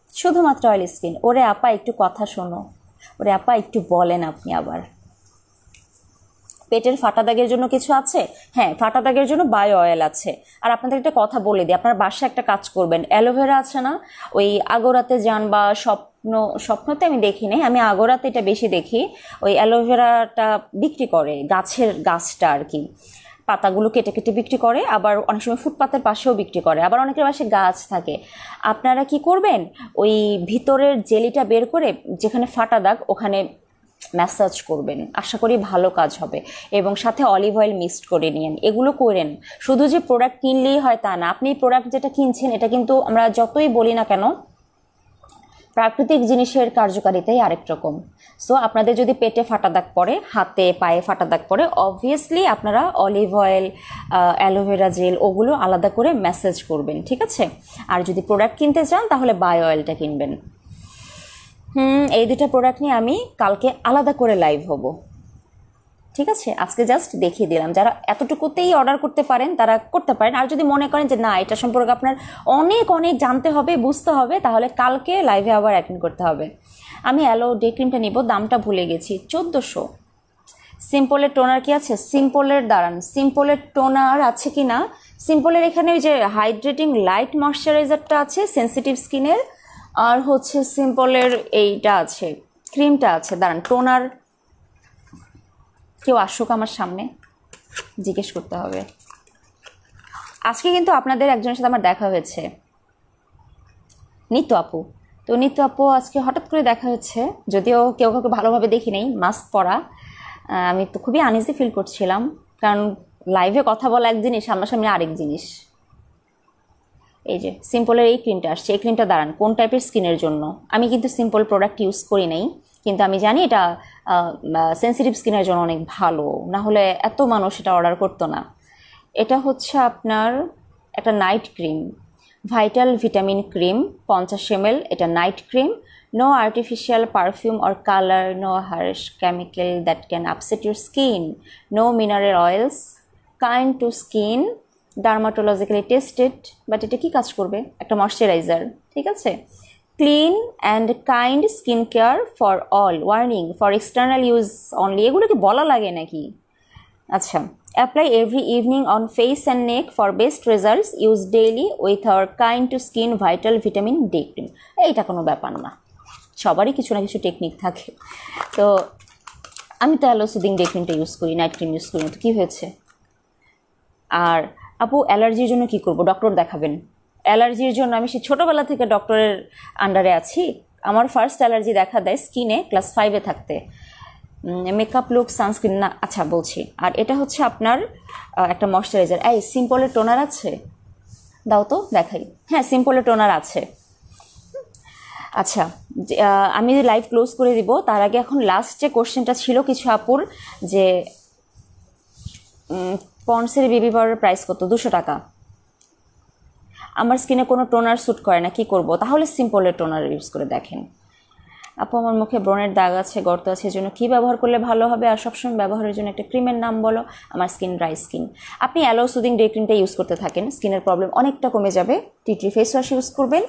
শুধুমাত্র অয়েলি স্কিন। ওরে আপা একটু কথা শোনো, ওরে আপা একটু বলেন আপনি আবার। পেটের ফাটা দাগের জন্য কিছু আছে? হ্যাঁ, ফাটা দাগের জন্য বায়ো অয়েল আছে। আর আপনাদের একটা কথা বলে দিই, আপনার বাসায় একটা কাজ করবেন, অ্যালোভেরা আছে না, ওই আগোরাতে যান বা স্বপ্নতে আমি দেখি নাই, আমি আগোরাতে এটা বেশি দেখি। ওই অ্যালোভেরাটা বিক্রি করে, গাছটা আর কি, পাতাগুলো কেটে কেটে বিক্রি করে। আবার অনেক সময় ফুটপাতের পাশেও বিক্রি করে, আবার অনেকের পাশে গাছ থাকে। আপনারা কি করবেন, ওই ভিতরের জেলিটা বের করে যেখানে ফাটা দাগ ওখানে ম্যাসাজ করবেন, আশা করি ভালো কাজ হবে। এবং সাথে অলিভ অয়েল মিক্সড করে নিন, এগুলো করেন। শুধু যে প্রোডাক্ট কিনলেই হয় তা না, আপনি প্রোডাক্ট যেটা কিনছেন এটা কিন্তু আমরা যতই বলি না কেন প্রাকৃতিক জিনিসের কার্যকারিতাই আরেক রকম। সো আপনাদের যদি পেটে ফাটা দাগ পড়ে, হাতে পায়ে ফাটা দাগ পড়ে, অবভিয়াসলি আপনারা অলিভ অয়েল, অ্যালোভেরা জেল ওগুলো আলাদা করে ম্যাসাজ করবেন, ঠিক আছে? আর যদি প্রোডাক্ট কিনতে চান তাহলে বায়ো অয়েলটা কিনবেন। এই 2টা প্রোডাক্ট নিয়ে আমি কালকে আলাদা করে লাইভ হব, ঠিক আছে? আজকে জাস্ট দেখিয়ে দিলাম। যারা এতটুকুতেই অর্ডার করতে পারেন তারা করতে পারেন। আর যদি মনে করেন যে না এটা সম্পর্কে আপনার অনেক অনেক জানতে হবে, বুঝতে হবে, তাহলে কালকে লাইভে আবার অ্যাটেন্ড করতে হবে। আমি অ্যালো ডে ক্রিমটা নিব, দামটা ভুলে গেছি, 1400। সিম্পলের টোনার কি আছে? সিম্পলের দাঁড়ান, সিম্পলের টোনার আছে কি না। সিম্পলের এখানে ওই যে হাইড্রেটিং লাইট ময়শ্চারাইজারটা আছে সেন্সিটিভ স্কিনের, আর হচ্ছে সিম্পলের এইটা আছে, ক্রিমটা আছে। দাঁড়ান, টোনার কেউ আসুক আমার সামনে, জিজ্ঞেস করতে হবে। আজকে কিন্তু আপনাদের একজনের সাথে আমার দেখা হয়েছে, নিতু আপু। তো নিতু আপু আজকে হঠাৎ করে দেখা হচ্ছে, যদিও কেউ কাউকে ভালোভাবে দেখি নেই, মাস্ক পরা। আমি তো খুবই আনইজি ফিল করছিলাম, কারণ লাইভে কথা বলা এক জিনিস, সামনাসামনি আরেক জিনিস। এই যে সিম্পলের এই ক্রিমটা আসছে, এই ক্রিমটা দাঁড়ান কোন টাইপের স্কিনের জন্য। আমি কিন্তু সিম্পল প্রোডাক্ট ইউজ করি নাই, কিন্তু আমি জানি এটা সেন্সিটিভ স্কিনের জন্য অনেক ভালো, না হলে এত মানুষ এটা অর্ডার করতো না। এটা হচ্ছে আপনার একটা night cream, vital vitamin cream 50 ml। এটা night cream, no artificial perfume or colour, no harsh chemical that can upset your skin, no mineral oils, kind to skin, dermatologically tested. But এটা কি কাজ করবে? একটা ময়শ্চারাইজার, ঠিক আছে। Clean and kind skin care for all, warning for external use only. এগুলো কি বলা লাগে নাকি? আচ্ছা, apply every evening on face and neck for best results, use daily with our kind to skin vital vitamin day cream. এইটা কোনো ব্যাপার না, সবারই কিছু না কিছু টেকনিক থাকে। তো আমি তো অ্যালো সুদিং ডে ক্রিমটা ইউজ করি, নাইট ক্রিম ইউজ করি না, তো কী হয়েছে? আর আপু অ্যালার্জির জন্য কি করব? ডক্টর দেখাবেন। অ্যালার্জির জন্য আমি সেই ছোটোবেলা থেকে ডক্টরের আন্ডারে আছি। আমার ফার্স্ট অ্যালার্জি দেখা দেয় স্কিনে ক্লাস 5-এ থাকতে। মেকআপ লুক সানস্ক্রিন না, আচ্ছা বলছি। আর এটা হচ্ছে আপনার একটা ময়শ্চারাইজার। এই সিম্পলের টোনার আছে, দাও তো দেখাই। হ্যাঁ, সিম্পলের টোনার আছে। আচ্ছা, আমি লাইভ ক্লোজ করে দিব, তার আগে এখন লাস্ট যে কোশ্চেনটা ছিল কিছু আপুর, যে পন্ডসের বেবি পাউডার প্রাইস কত? 200 টাকা। আমার স্কিনে কোনো টোনার স্যুট করে না, কি করব? তাহলে সিম্পলের টোনার ইউজ করে দেখেন। আপু আমার মুখে ব্রণের দাগ আছে, গর্ত আছে, এর জন্য কী ব্যবহার করলে ভালো হবে? আর সবসময় ব্যবহারের জন্য একটা ক্রিমের নাম বলো। আমার স্কিন ড্রাই স্কিন। আপনি অ্যালো সুদিং ডে ক্রিমটা ইউজ করতে থাকেন, স্কিনের প্রবলেম অনেকটা কমে যাবে। টি ফেস ওয়াশ ইউজ করবেন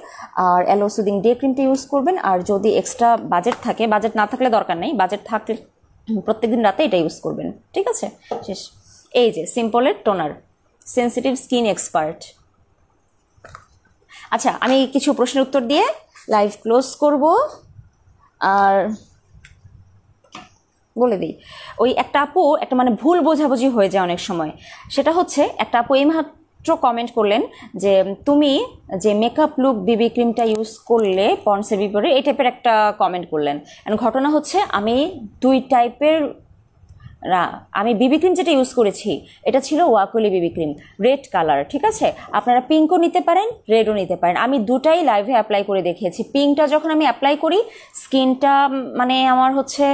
আর অ্যালো সুদিং ডে ক্রিমটা ইউজ করবেন। আর যদি এক্সট্রা বাজেট থাকে, বাজেট না থাকলে দরকার নেই, বাজেট থাকলে প্রত্যেকদিন রাতে এটা ইউজ করবেন, ঠিক আছে? শেষ। এই যে সিম্পলের টোনার, সেন্সিটিভ স্কিন এক্সপার্ট। আচ্ছা, আমি কিছু প্রশ্নের উত্তর দিয়ে লাইভ ক্লোজ করব। আর বলে দিই, ওই একটা আপু একটা মানে ভুল বোঝাবুঝি হয়ে যায় অনেক সময়। সেটা হচ্ছে একটা আপু এইমাত্র কমেন্ট করলেন যে তুমি যে মেকআপ লুক বিবি ক্রিমটা ইউজ করলে পন্ডসের বিপরীতে, এই টাইপের একটা কমেন্ট করলেন। ঘটনা হচ্ছে আমি দুই টাইপের আমি বিবি ক্রিম যেটা ইউজ করেছি এটা ছিল ওয়াকলি বিবি ক্রিম, রেড কালার, ঠিক আছে? আপনারা পিঙ্কও নিতে পারেন, রেডও নিতে পারেন। আমি দুটাই লাইভে অ্যাপ্লাই করে দেখিয়েছি। পিঙ্কটা যখন আমি অ্যাপ্লাই করি স্কিনটা মানে আমার হচ্ছে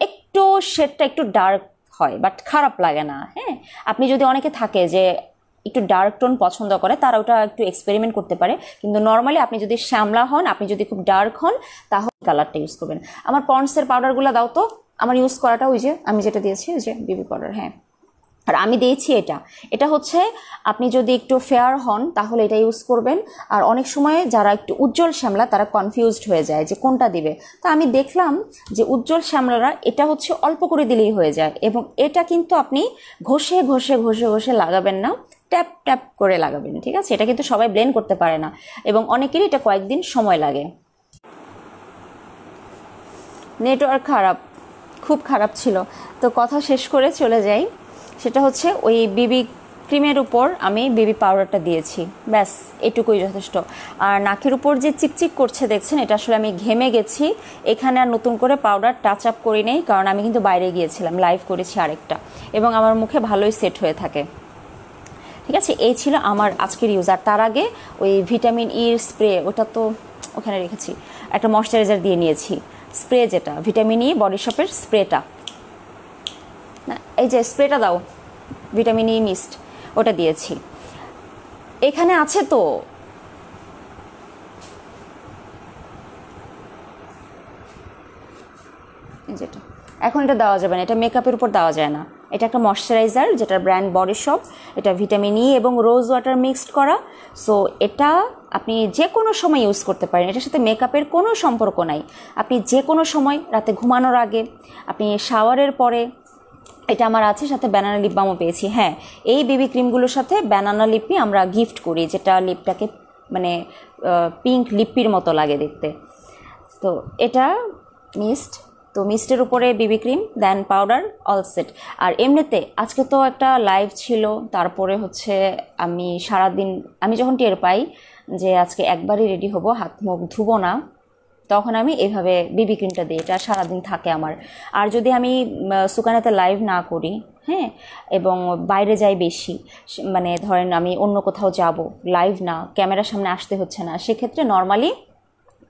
একটু শেডটা একটু ডার্ক হয়, বাট খারাপ লাগে না। হ্যাঁ, আপনি যদি অনেকে থাকে যে একটু ডার্ক টোন পছন্দ করে, তারা ওটা একটু এক্সপেরিমেন্ট করতে পারে। কিন্তু নর্মালি আপনি যদি শ্যামলা হন, আপনি যদি খুব ডার্ক হন, তাহলে কালারটা ইউজ করবেন। আমার পন্ডসের পাউডারগুলো দাও তো। আমার ইউজ করাটা ওই যে আমি যেটা দিয়েছি, ওই যে বিবি পাউডার। হ্যাঁ, আর আমি দিয়েছি এটা হচ্ছে আপনি যদি একটু ফেয়ার হন তাহলে এটা ইউজ করবেন। আর অনেক সময় যারা একটু উজ্জ্বল শ্যামলা তারা কনফিউজড হয়ে যায় যে কোনটা দিবে। তো আমি দেখলাম যে উজ্জ্বল শ্যামলারা এটা হচ্ছে অল্প করে দিলেই হয়ে যায়, এবং এটা কিন্তু আপনি ঘষে ঘষে ঘষে ঘষে লাগাবেন না, ট্যাপ ট্যাপ করে লাগাবেন, ঠিক আছে? এটা কিন্তু সবাই ব্লেন্ড করতে পারে না, এবং অনেকেরই এটা কয়েকদিন সময় লাগে। নেটওয়ার্ক খারাপ, খুব খারাপ ছিল, তো কথা শেষ করে চলে যাই। সেটা হচ্ছে ওই বিবি ক্রিমের উপর আমি বেবি পাউডারটা দিয়েছি, ব্যাস এটুকুই যথেষ্ট। আর নাকের উপর যে চিকচিক করছে দেখছেন, এটা আসলে আমি ঘেমে গেছি। এখানে আর নতুন করে পাউডার টাচ আপ করি নেই, কারণ আমি কিন্তু বাইরে গিয়েছিলাম, লাইভ করেছি আরেকটা, এবং আমার মুখে ভালোই সেট হয়ে থাকে। ঠিক আছে, এই ছিল আমার আজকের ইউজ। আর তার আগে ওই ভিটামিন ইর স্প্রে, ওটা তো ওখানে রেখেছি, একটা ময়শ্চারাইজার দিয়ে নিয়েছি, স্প্রে যেটা ভিটামিন ই বডি শপের স্প্রেটা, না এই যে স্প্রেটা দাও, ভিটামিন ই মিস্ট, ওটা দিয়েছি। এখানে আছে তো যেটা, এখন এটা দেওয়া যাবে না, এটা মেকআপের উপর দেওয়া যায় না। এটা একটা ময়শ্চারাইজার যেটা ব্র্যান্ড বডি শপ, এটা ভিটামিন ই এবং রোজ ওয়াটার মিক্সড করা। সো এটা আপনি যে কোনো সময় ইউজ করতে পারেন, এটার সাথে মেকআপের কোনো সম্পর্ক নাই। আপনি যে কোনো সময়, রাতে ঘুমানোর আগে, আপনি শাওয়ারের পরে, এটা আমার আছে, সাথে ব্যানানা লিপ বামও পেয়েছি। হ্যাঁ, এই বেবি ক্রিমগুলোর সাথে ব্যানানা লিপই আমরা গিফট করি, যেটা লিপটাকে মানে পিঙ্ক লিপির মতো লাগে দেখতে। তো এটা মিস্ট, তো মিস্টের উপরে বেবি ক্রিম, দেন পাউডার, অল সেট। আর এমনিতে আজকে তো একটা লাইভ ছিল, তারপরে হচ্ছে আমি সারাদিন, আমি যখন টের পাই যে আজকে একবারই রেডি হব, হাত মুখ ধুবো না, তখন আমি এভাবে বেবি ক্রিমটা দিই, এটা সারাদিন থাকে আমার। আর যদি আমি সুকানাতে লাইভ না করি, হ্যাঁ, এবং বাইরে যাই বেশি, মানে ধরেন আমি অন্য কোথাও যাব, লাইভ না, ক্যামেরার সামনে আসতে হচ্ছে না, সেক্ষেত্রে নর্মালি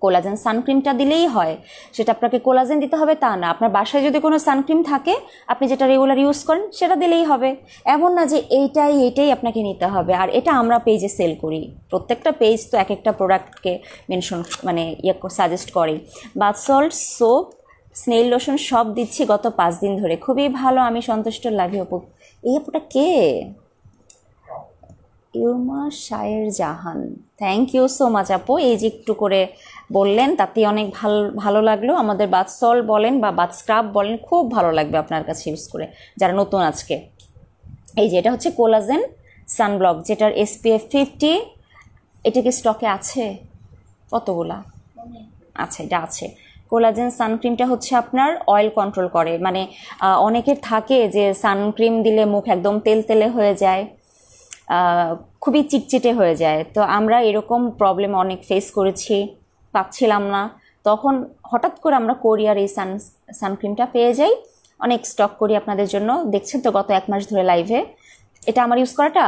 কোলাজেন সানক্রিমটা দিলেই হয়। সেটা আপনাকে কোলাজেন দিতে হবে তা না, আপনার বাসায় যদি কোনো সানক্রিম থাকে আপনি যেটা রেগুলার ইউজ করেন সেটা দিলেই হবে। এমন না যে এইটাই আপনাকে নিতে হবে। আর এটা আমরা পেজে সেল করি, প্রত্যেকটা পেজ তো এক একটা প্রোডাক্টকে মেনশন মানে সাজেস্ট করে। Bath salt, soap, snail lotion সব দিচ্ছি গত 5 দিন ধরে, খুবই ভালো, আমি সন্তুষ্ট লাভি আপু। এই আপুটা কে? ইউমা শায়ের জাহান, থ্যাংক ইউ সো মাচ আপু। এই যে একটু করে বললেন তাতে অনেক ভালো লাগলো। আমাদের বাথ সল্ট বলেন বা বাথ স্ক্রাব বলেন, খুব ভালো লাগবে আপনার কাছে ইউজ করে যারা নতুন আজকে। এই যে এটা হচ্ছে কোলাজেন সানব্লক, যেটার SPF 50, এটা কি স্টকে আছে? কতগুলা আচ্ছা, এটা আছে। কোলাজেন সানক্রিমটা হচ্ছে আপনার অয়েল কন্ট্রোল করে, মানে অনেকের থাকে যে সানক্রিম দিলে মুখ একদম তেলতেলে হয়ে যায়, খুবই চিটচিটে হয়ে যায়। তো আমরা এরকম প্রবলেম অনেক ফেস করেছি, পাচ্ছিলাম না, তখন হঠাৎ করে আমরা কোরিয়ার এই সানক্রিমটা পেয়ে যাই, অনেক স্টক করি আপনাদের জন্য। দেখছেন তো গত 1 মাস ধরে লাইভে এটা আমার ইউজ করাটা,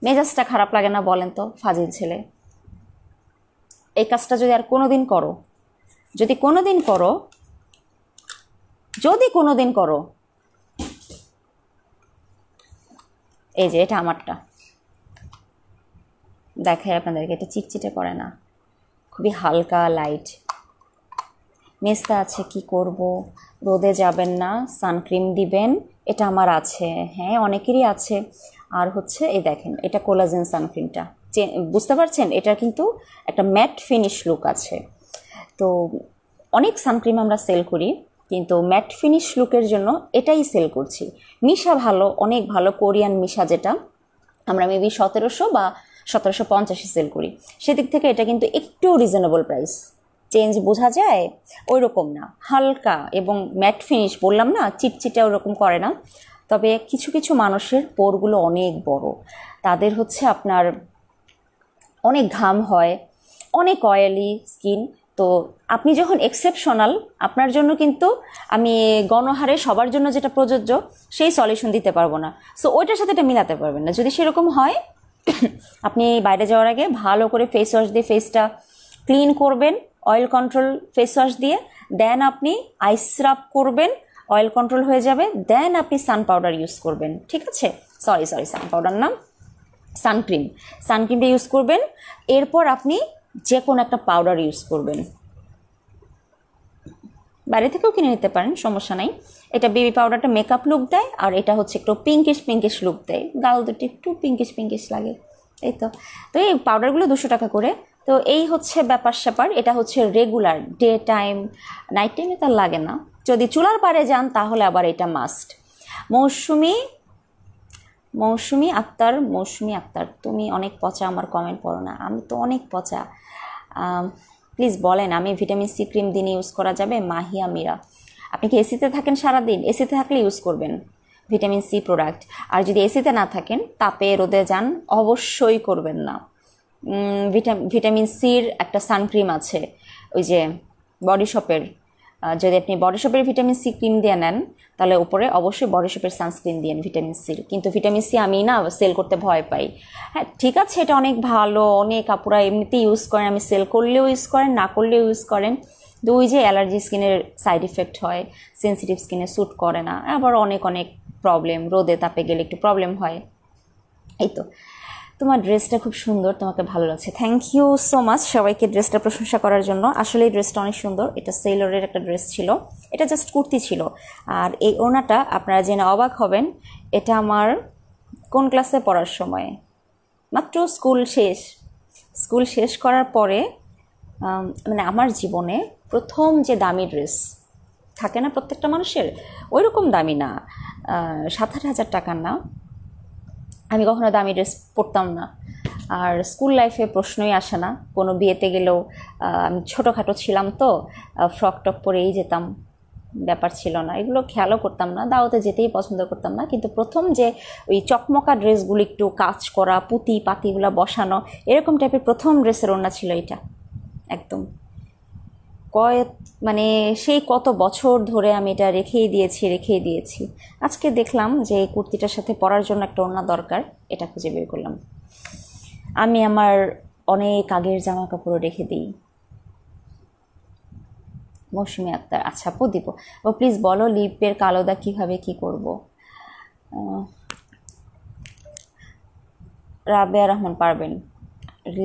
মেজাজটা খারাপ লাগে না বলেন তো ফাজিল ছেলে? এই কাজটা যদি আর কোনোদিন করো, যদি কোনোদিন করো, এই যে এটা আমারটা দেখাই আপনাদেরকে, এটা চিটচিটে করে না, খুবই হালকা লাইট। মেস্তা আছে, কি করব, রোদে যাবেন না, সানক্রিম দিবেন, এটা আমার আছে, হ্যাঁ অনেকেরই আছে। আর হচ্ছে এই দেখেন, এটা কোলাজেন সানক্রিমটা, বুঝতে পারছেন এটার কিন্তু একটা ম্যাট ফিনিশ লুক আছে। তো অনেক সানক্রিম আমরা সেল করি, কিন্তু ম্যাট ফিনিশ লুকের জন্য এটাই সেল করছি। মিশা ভালো, অনেক ভালো, কোরিয়ান মিশা, যেটা আমরা মেবি 1700 বা 1750 সেল করি। সেদিক থেকে এটা কিন্তু একটু রিজনেবল প্রাইস, চেঞ্জ বোঝা যায় ওই রকম না, হালকা এবং ম্যাট ফিনিশ, বললাম না চিটচিটে ওরকম করে না। তবে কিছু কিছু মানুষের পোরগুলো অনেক বড়, তাদের হচ্ছে আপনার অনেক ঘাম হয়, অনেক অয়েলি স্কিন। তো আপনি যখন এক্সেপশনাল, আপনার জন্য কিন্তু আমি গণহারে সবার জন্য যেটা প্রযোজ্য সেই সলিউশন দিতে পারবো না। সো ওইটার সাথে এটা মিলাতে পারবেন না। যদি সেরকম হয়, আপনি বাইরে যাওয়ার আগে ভালো করে ফেস ওয়াশ দিয়ে ফেসটা ক্লিন করবেন, অয়েল কন্ট্রোল ফেস ওয়াশ দিয়ে, দেন আপনি আইস রাব করবেন, অয়েল কন্ট্রোল হয়ে যাবে, দেন আপনি সান পাউডার ইউজ করবেন, ঠিক আছে? সরি সান পাউডার না, সানক্রিমটা ইউজ করবেন। এরপর আপনি যে কোনো একটা পাউডার ইউজ করবেন, বাইরে থেকেও কিনে নিতে পারেন, সমস্যা নাই। এটা বেবি পাউডারটা মেকআপ লুক দেয়, আর এটা হচ্ছে একটু পিঙ্কিশ লুক দেয়, গাল দুটি একটু পিঙ্কিশ লাগে, এই তো। তো এই পাউডারগুলো 200 টাকা করে। তো এই হচ্ছে ব্যাপার স্যাপার। এটা হচ্ছে রেগুলার, ডে টাইম, নাইট টাইমে তার লাগে না। যদি চুলার পাড়ে যান তাহলে আবার এটা মাস্ট। মৌসুমি আক্তার, তুমি অনেক পচা, আমার কমেন্ট পড়ো না, আমি তো অনেক পচা। প্লিজ বলেন, আমি ভিটামিন সি ক্রিম দিনে ইউজ করা যাবে? মাহিয়া মীরা, আপনি কি এসিতে থাকেন সারাদিন? এসিতে থাকলে ইউজ করবেন ভিটামিন সি প্রোডাক্ট। আর যদি এসিতে না থাকেন, তাপে রোদে যান, অবশ্যই করবেন না। ভিটামিন সির একটা সানক্রিম আছে, ওই যে বডি শপের, যদি আপনি বডি শপের ভিটামিন সি ক্রিম দিয়ে নেন, তাহলে উপরে অবশ্যই বডি শপের সানস্ক্রিন দিয়ে ভিটামিন সির। কিন্তু ভিটামিন সি আমি না সেল করতে ভয় পাই। হ্যাঁ ঠিক আছে, এটা অনেক ভালো, অনেক আপুরা এমনিতে ইউজ করেন, আমি সেল করলেও ইউজ করেন, না করলেও ইউজ করেন। দুই যে অ্যালার্জি স্কিনের সাইড ইফেক্ট হয়, সেন্সিটিভ স্কিনে স্যুট করে না, আবার অনেক প্রবলেম, রোদে তাপে গেলে একটু প্রবলেম হয়। এই তো, তোমার ড্রেসটা খুব সুন্দর, তোমাকে ভালো লাগছে, থ্যাংক ইউ সো মাচ সবাইকে ড্রেসটা প্রশংসা করার জন্য। আসলে এই ড্রেসটা অনেক সুন্দর, এটা সেলরের একটা ড্রেস ছিল, এটা জাস্ট কুর্তি ছিল। আর এই ওড়নাটা আপনারা জেনে অবাক হবেন, এটা আমার কোন ক্লাসে পড়ার সময়, মাত্র স্কুল শেষ করার পরে মানে আমার জীবনে প্রথম যে দামি ড্রেস থাকে না প্রত্যেকটা মানুষের, ওই রকম দামি না, 7-8 হাজার টাকার না, আমি কখনো দামি ড্রেস পরতাম না। আর স্কুল লাইফে প্রশ্নই আসে না, কোনো বিয়েতে গেলেও আমি ছোটোখাটো ছিলাম তো ফ্রক টপ পরেই যেতাম, ব্যাপার ছিল না, এগুলো খেয়ালও করতাম না, দাওয়াতে যেতেই পছন্দ করতাম না। কিন্তু প্রথম যে ওই চকমকা ড্রেসগুলি একটু কাজ করা, পুঁতি পাতিগুলো বসানো, এরকম টাইপের প্রথম ড্রেসের ওড়না ছিল এটা। একদম মানে সেই কত বছর ধরে আমি এটা রেখেই দিয়েছি। আজকে দেখলাম যে এই কুর্তিটার সাথে পরার জন্য একটা ওড়না দরকার, এটা খুঁজে বের করলাম। আমি আমার অনেক আগের জামা কাপড়ও রেখে দিই। মৌসুমী আক্তার, আচ্ছা আপু দিব। ও প্লিজ বলো লিপের কালো দাগ কীভাবে কী করব। রাবেয়া রহমান, পারবেন।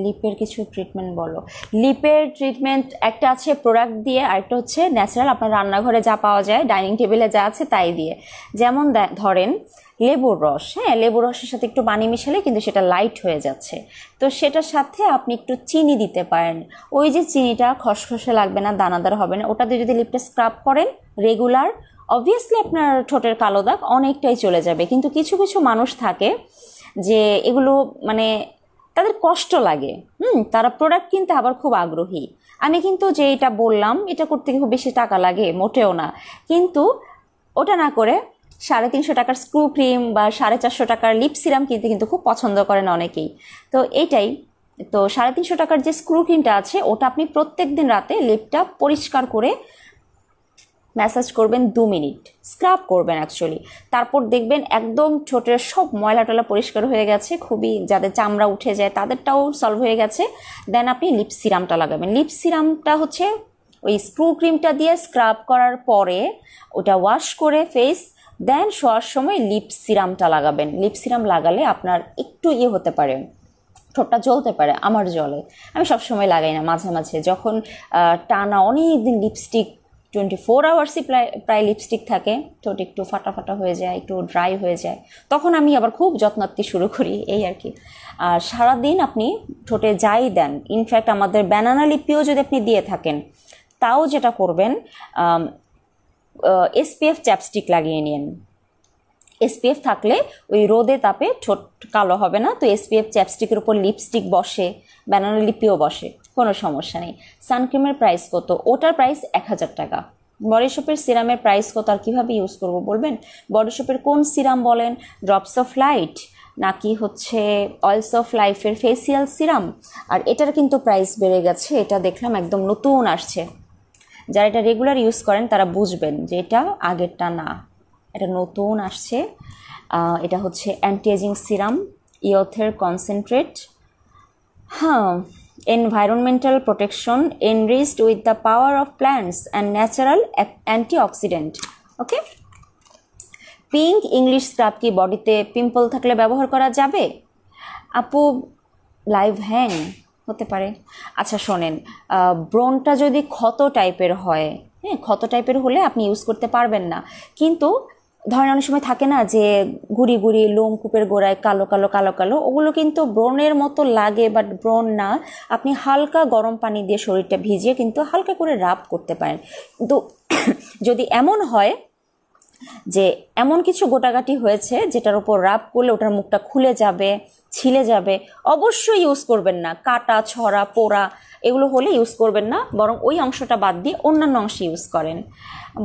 লিপের কিছু ট্রিটমেন্ট বলো। লিপের ট্রিটমেন্ট একটা আছে প্রোডাক্ট দিয়ে, আরেকটা হচ্ছে ন্যাচারাল, আপনার রান্নাঘরে যা পাওয়া যায়, ডাইনিং টেবিলে যা আছে তাই দিয়ে। যেমন ধরেন লেবুর রস, হ্যাঁ লেবুর রসের সাথে একটু পানি মিশালে কিন্তু সেটা লাইট হয়ে যাচ্ছে, তো সেটার সাথে আপনি একটু চিনি দিতে পারেন। ওই যে চিনিটা খসখসে লাগবে না, দানাদার হবে না, ওটা দিয়ে যদি লিপটা স্ক্রাব করেন রেগুলার, অবভিয়াসলি আপনার ঠোঁটের কালো দাগ অনেকটাই চলে যাবে। কিন্তু কিছু কিছু মানুষ থাকে যে এগুলো মানে তাদের কষ্ট লাগে, তারা প্রোডাক্ট কিনতে আবার খুব আগ্রহী। আমি কিন্তু যে এটা বললাম এটা করতে খুব বেশি টাকা লাগে মোটেও না, কিন্তু ওটা না করে 350 টাকার স্ক্রু ক্রিম বা 450 টাকার লিপ সিরাম কিনতে কিন্তু খুব পছন্দ করেন অনেকেই। তো এইটাই তো 350 টাকার যে স্ক্রু ক্রিমটা আছে ওটা আপনি প্রত্যেক দিন রাতে লিপটা পরিষ্কার করে ম্যাসাজ করবেন 2 মিনিট, স্ক্রাব করবেন অ্যাকচুয়ালি, তারপর দেখবেন একদম ঠোঁটের সব ময়লা টলা পরিষ্কার হয়ে গেছে, খুবই যাদের চামড়া উঠে যায় তাদেরটাও সলভ হয়ে গেছে। দেন আপনি লিপ সিরামটা লাগাবেন। লিপ সিরামটা হচ্ছে ওই স্ক্রু ক্রিমটা দিয়ে স্ক্রাব করার পরে ওটা ওয়াশ করে ফেস, দেন শোয়ার সময় লিপ সিরামটা লাগাবেন। লিপ সিরাম লাগালে আপনার একটু হতে পারে, ঠোঁটটা জ্বলতে পারে, আমার জ্বলে, আমি সবসময় লাগাই না, মাঝে মাঝে যখন টানা অনেক দিন লিপস্টিক 24 আওয়ার্সই প্রায় লিপস্টিক থাকে, ঠোঁট একটু ফাটা ফাটা হয়ে যায়, একটু ড্রাই হয়ে যায়, তখন আমি আবার খুব যত্নাত্তি শুরু করি, এই আর কি। আর সারাদিন আপনি ঠোঁটে যাই দেন, ইনফ্যাক্ট আমাদের ব্যানানা লিপিও যদি আপনি দিয়ে থাকেন, তাও যেটা করবেন SPF চ্যাপস্টিক লাগিয়ে নিন। SPF থাকলে ওই রোদে তাপে ঠোঁট কালো হবে না। তো SPF চ্যাপস্টিকের উপর লিপস্টিক বসে, ব্যানানা লিপিও বসে, কোনো সমস্যা নেই। সানক্রিমের প্রাইস কত? ওটার প্রাইস 1000 টাকা। বডি শপের সিরামের প্রাইস কত আর কীভাবে ইউজ করবো বলবেন? বডি শপের কোন সিরাম বলেন? ড্রপস অফ লাইট নাকি হচ্ছে অয়েলস অফ লাইফের ফেসিয়াল সিরাম? আর এটার কিন্তু প্রাইস বেড়ে গেছে, এটা দেখলাম একদম নতুন আসছে। যারা এটা রেগুলার ইউজ করেন তারা বুঝবেন যে এটা আগেরটা না, এটা নতুন আসছে। এটা হচ্ছে অ্যান্টি এজিং সিরাম, ইওথের কনসেন্ট্রেট, হ্যাঁ, environmental protection enriched with the power of plants and natural antioxidant. Okay, pink English scrub কি বডিতে পিম্পল থাকলে ব্যবহার করা যাবে? আপু লাইভ হ্যাং হতে পারে। আচ্ছা শোনেন, ব্রনটা যদি ক্ষত টাইপের হয়, হ্যাঁ ক্ষত টাইপের হলে আপনি ইউজ করতে পারবেন না। কিন্তু ধরেন অনেক সময় থাকে না যে গুড়ি গুড়ি লোমকূপের গোড়ায় কালো কালো কালো কালো, ওগুলো কিন্তু ব্রনের মতো লাগে, বাট ব্রন না। আপনি হালকা গরম পানি দিয়ে শরীরটা ভিজিয়ে কিন্তু হালকা করে রাব করতে পারেন। কিন্তু যদি এমন হয় যে এমন কিছু গোটাগাটি হয়েছে যেটার উপর রাব করলে ওটার মুখটা খুলে যাবে, ছিলে যাবে, অবশ্যই ইউজ করবেন না। কাটা ছড়া পোড়া এগুলো হলে ইউজ করবেন না, বরং ওই অংশটা বাদ দিয়ে অন্যান্য অংশে ইউজ করেন।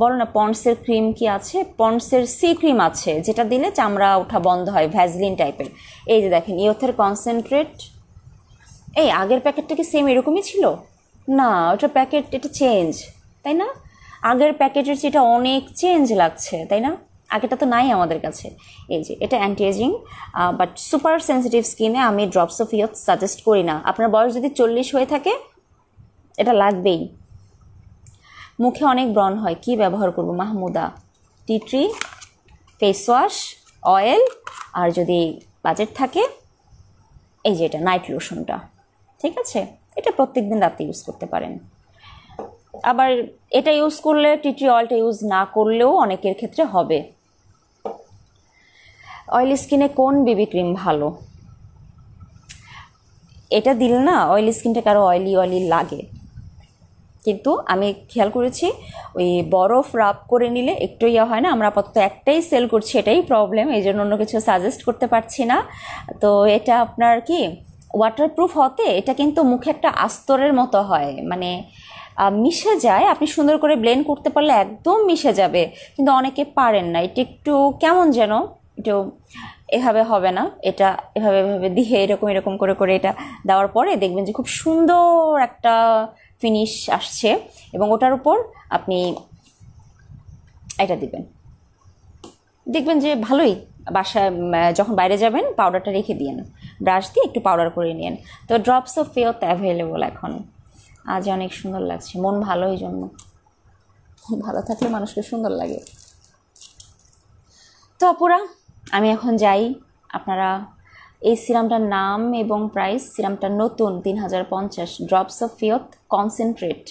বলো না পন্ডসের ক্রিম কি আছে? পন্ডসের সি ক্রিম আছে, যেটা দিলে চামড়া ওঠা বন্ধ হয়, ভ্যাজলিন টাইপের। এই যে দেখেন ইওথের কনসেন্ট্রেট, এই আগের প্যাকেটটা কি সেম এরকমই ছিল? না, ওটা প্যাকেট, এটা চেঞ্জ, তাই না? আগের প্যাকেটের চেয়ে অনেক চেঞ্জ লাগছে, তাই না? আগেটা তো নাই আমাদের কাছে। এই যে এটা anti ageing, but super sensitive স্কিনে আমি ড্রপস অফ ইয়থ সাজেস্ট করি না। আপনার বয়স যদি 40 হয়ে থাকে এটা লাগবেই। মুখে অনেক ব্রণ হয়, কি ব্যবহার করব? Mahmuda, tea tree, face wash, oil, আর যদি বাজেট থাকে এই যে এটা নাইট লোশনটা, ঠিক আছে? এটা প্রত্যেক দিন রাতে ইউজ করতে পারেন। আবার এটা ইউজ করলে টি ট্রি অয়েলটা ইউজ না করলেও অনেকের ক্ষেত্রে হবে। অয়েলি স্কিনে কোন বিবি ক্রিম ভালো? এটা দিলে না অয়েলি স্কিনটা কারো অয়েলি অয়েলি লাগে, কিন্তু আমি খেয়াল করেছি ওই বরফ রাব করে নিলে একটু ইয়া হয় না। আমরা আপাতত একটাই সেল করছি, এটাই প্রবলেম, এই জন্য অন্য কিছু সাজেস্ট করতে পারছি না। তো এটা আপনার কি ওয়াটারপ্রুফ হতে এটা কিন্তু মুখে একটা আস্তরের মতো হয়, মানে মিশে যায়। আপনি সুন্দর করে ব্লেন্ড করতে পারলে একদম মিশে যাবে, কিন্তু অনেকে পারেন না। এটা একটু কেমন যেন একটু এভাবে হবে না, এটা এভাবে এভাবে দিয়ে এরকম এরকম করে করে এটা দেওয়ার পরে দেখবেন যে খুব সুন্দর একটা ফিনিশ আসছে। এবং ওটার উপর আপনি এটা দিবেন, দেখবেন যে ভালোই। বাসায় যখন বাইরে যাবেন পাউডারটা রেখে দিয়েন, ব্রাশ দিয়ে একটু পাউডার করে নিন। তো ড্রপস অফ ফেথ অ্যাভেলেবল এখন। আজ অনেক সুন্দর লাগছে, মন ভালো, এই জন্য ভালো থাকলে মানুষকে সুন্দর লাগে। তো অপুরা আমি এখন যাই। আপনারা এই সিরামটার নাম এবং প্রাইস, সিরামটা নতুন 3050 ড্রপস অফ ফেথ কনসেন্ট্রেট।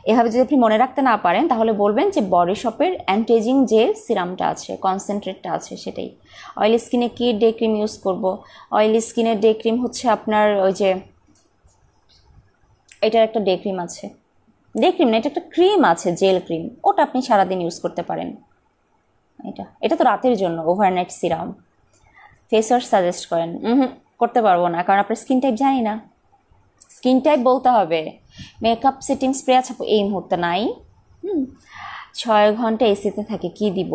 এভাবে যদি আপনি মনে রাখতে না পারেন তাহলে বলবেন যে বডি শপের অ্যান্টিএজিং যে সিরামটা আছে, কনসেন্ট্রেটটা আছে সেটাই। অয়েলি স্কিনে কি ডে ক্রিম ইউজ করব? অয়েলি স্কিনের ডে ক্রিম হচ্ছে আপনার ওই যে এটার একটা ডে ক্রিম আছে, ডে ক্রিম না, এটা একটা ক্রিম আছে, জেল ক্রিম, ওটা আপনি সারাদিন ইউজ করতে পারেন। এটা তো রাতের জন্য overnight serum. Face wash suggest করেন? করতে পারবো না, কারণ আপনার স্কিন টাইপ জানি না। স্কিন টাইপ বলতে হবে। মেকআপ সেটিং স্প্রে আছে এই মুহূর্তে নাই। 6 ঘন্টা এসিতে থাকে, কি দিব?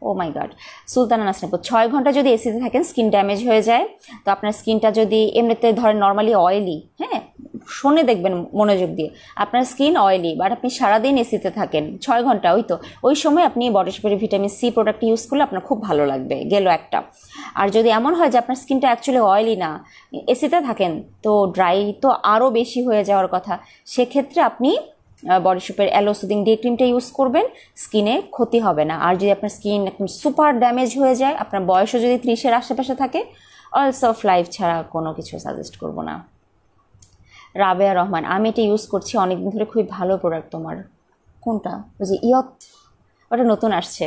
ও মাই গড, সুলতানা নাসরিন আপু, 6 ঘন্টা যদি এসিতে থাকেন স্কিন ড্যামেজ হয়ে যায়। তো আপনার স্কিনটা যদি এমনিতে ধরেন নর্মালি অয়েলি, হ্যাঁ শুনে দেখবেন মনোযোগ দিয়ে, আপনার স্কিন অয়েলি বাট আপনি সারাদিন এসিতে থাকেন 6 ঘন্টা, ওই সময় আপনি body spray vitamin C product use করলে আপনার খুব ভালো লাগবে, গেল একটা। আর যদি এমন হয় যে আপনার স্কিনটা অ্যাকচুয়ালি অয়েলি না, এসিতে থাকেন, তো ড্রাই তো আরও বেশি হয়ে যাওয়ার কথা, সেক্ষেত্রে আপনি বডি শপের অ্যালো সুদিং ডে ক্রিমটা ইউজ করবেন, স্কিনে ক্ষতি হবে না। আর যদি আপনার স্কিন একদম সুপার ড্যামেজ হয়ে যায়, আপনার বয়সও যদি 30-এর আশেপাশে থাকে, অয়েলস অফ লাইফ ছাড়া কোনো কিছু সাজেস্ট করব না। রাবেয়া রহমান, আমি এটা ইউজ করছি অনেকদিন ধরে, খুবই ভালো প্রোডাক্ট। তোমার কোনটা? ওই যে ইয়ত, ওটা নতুন আসছে।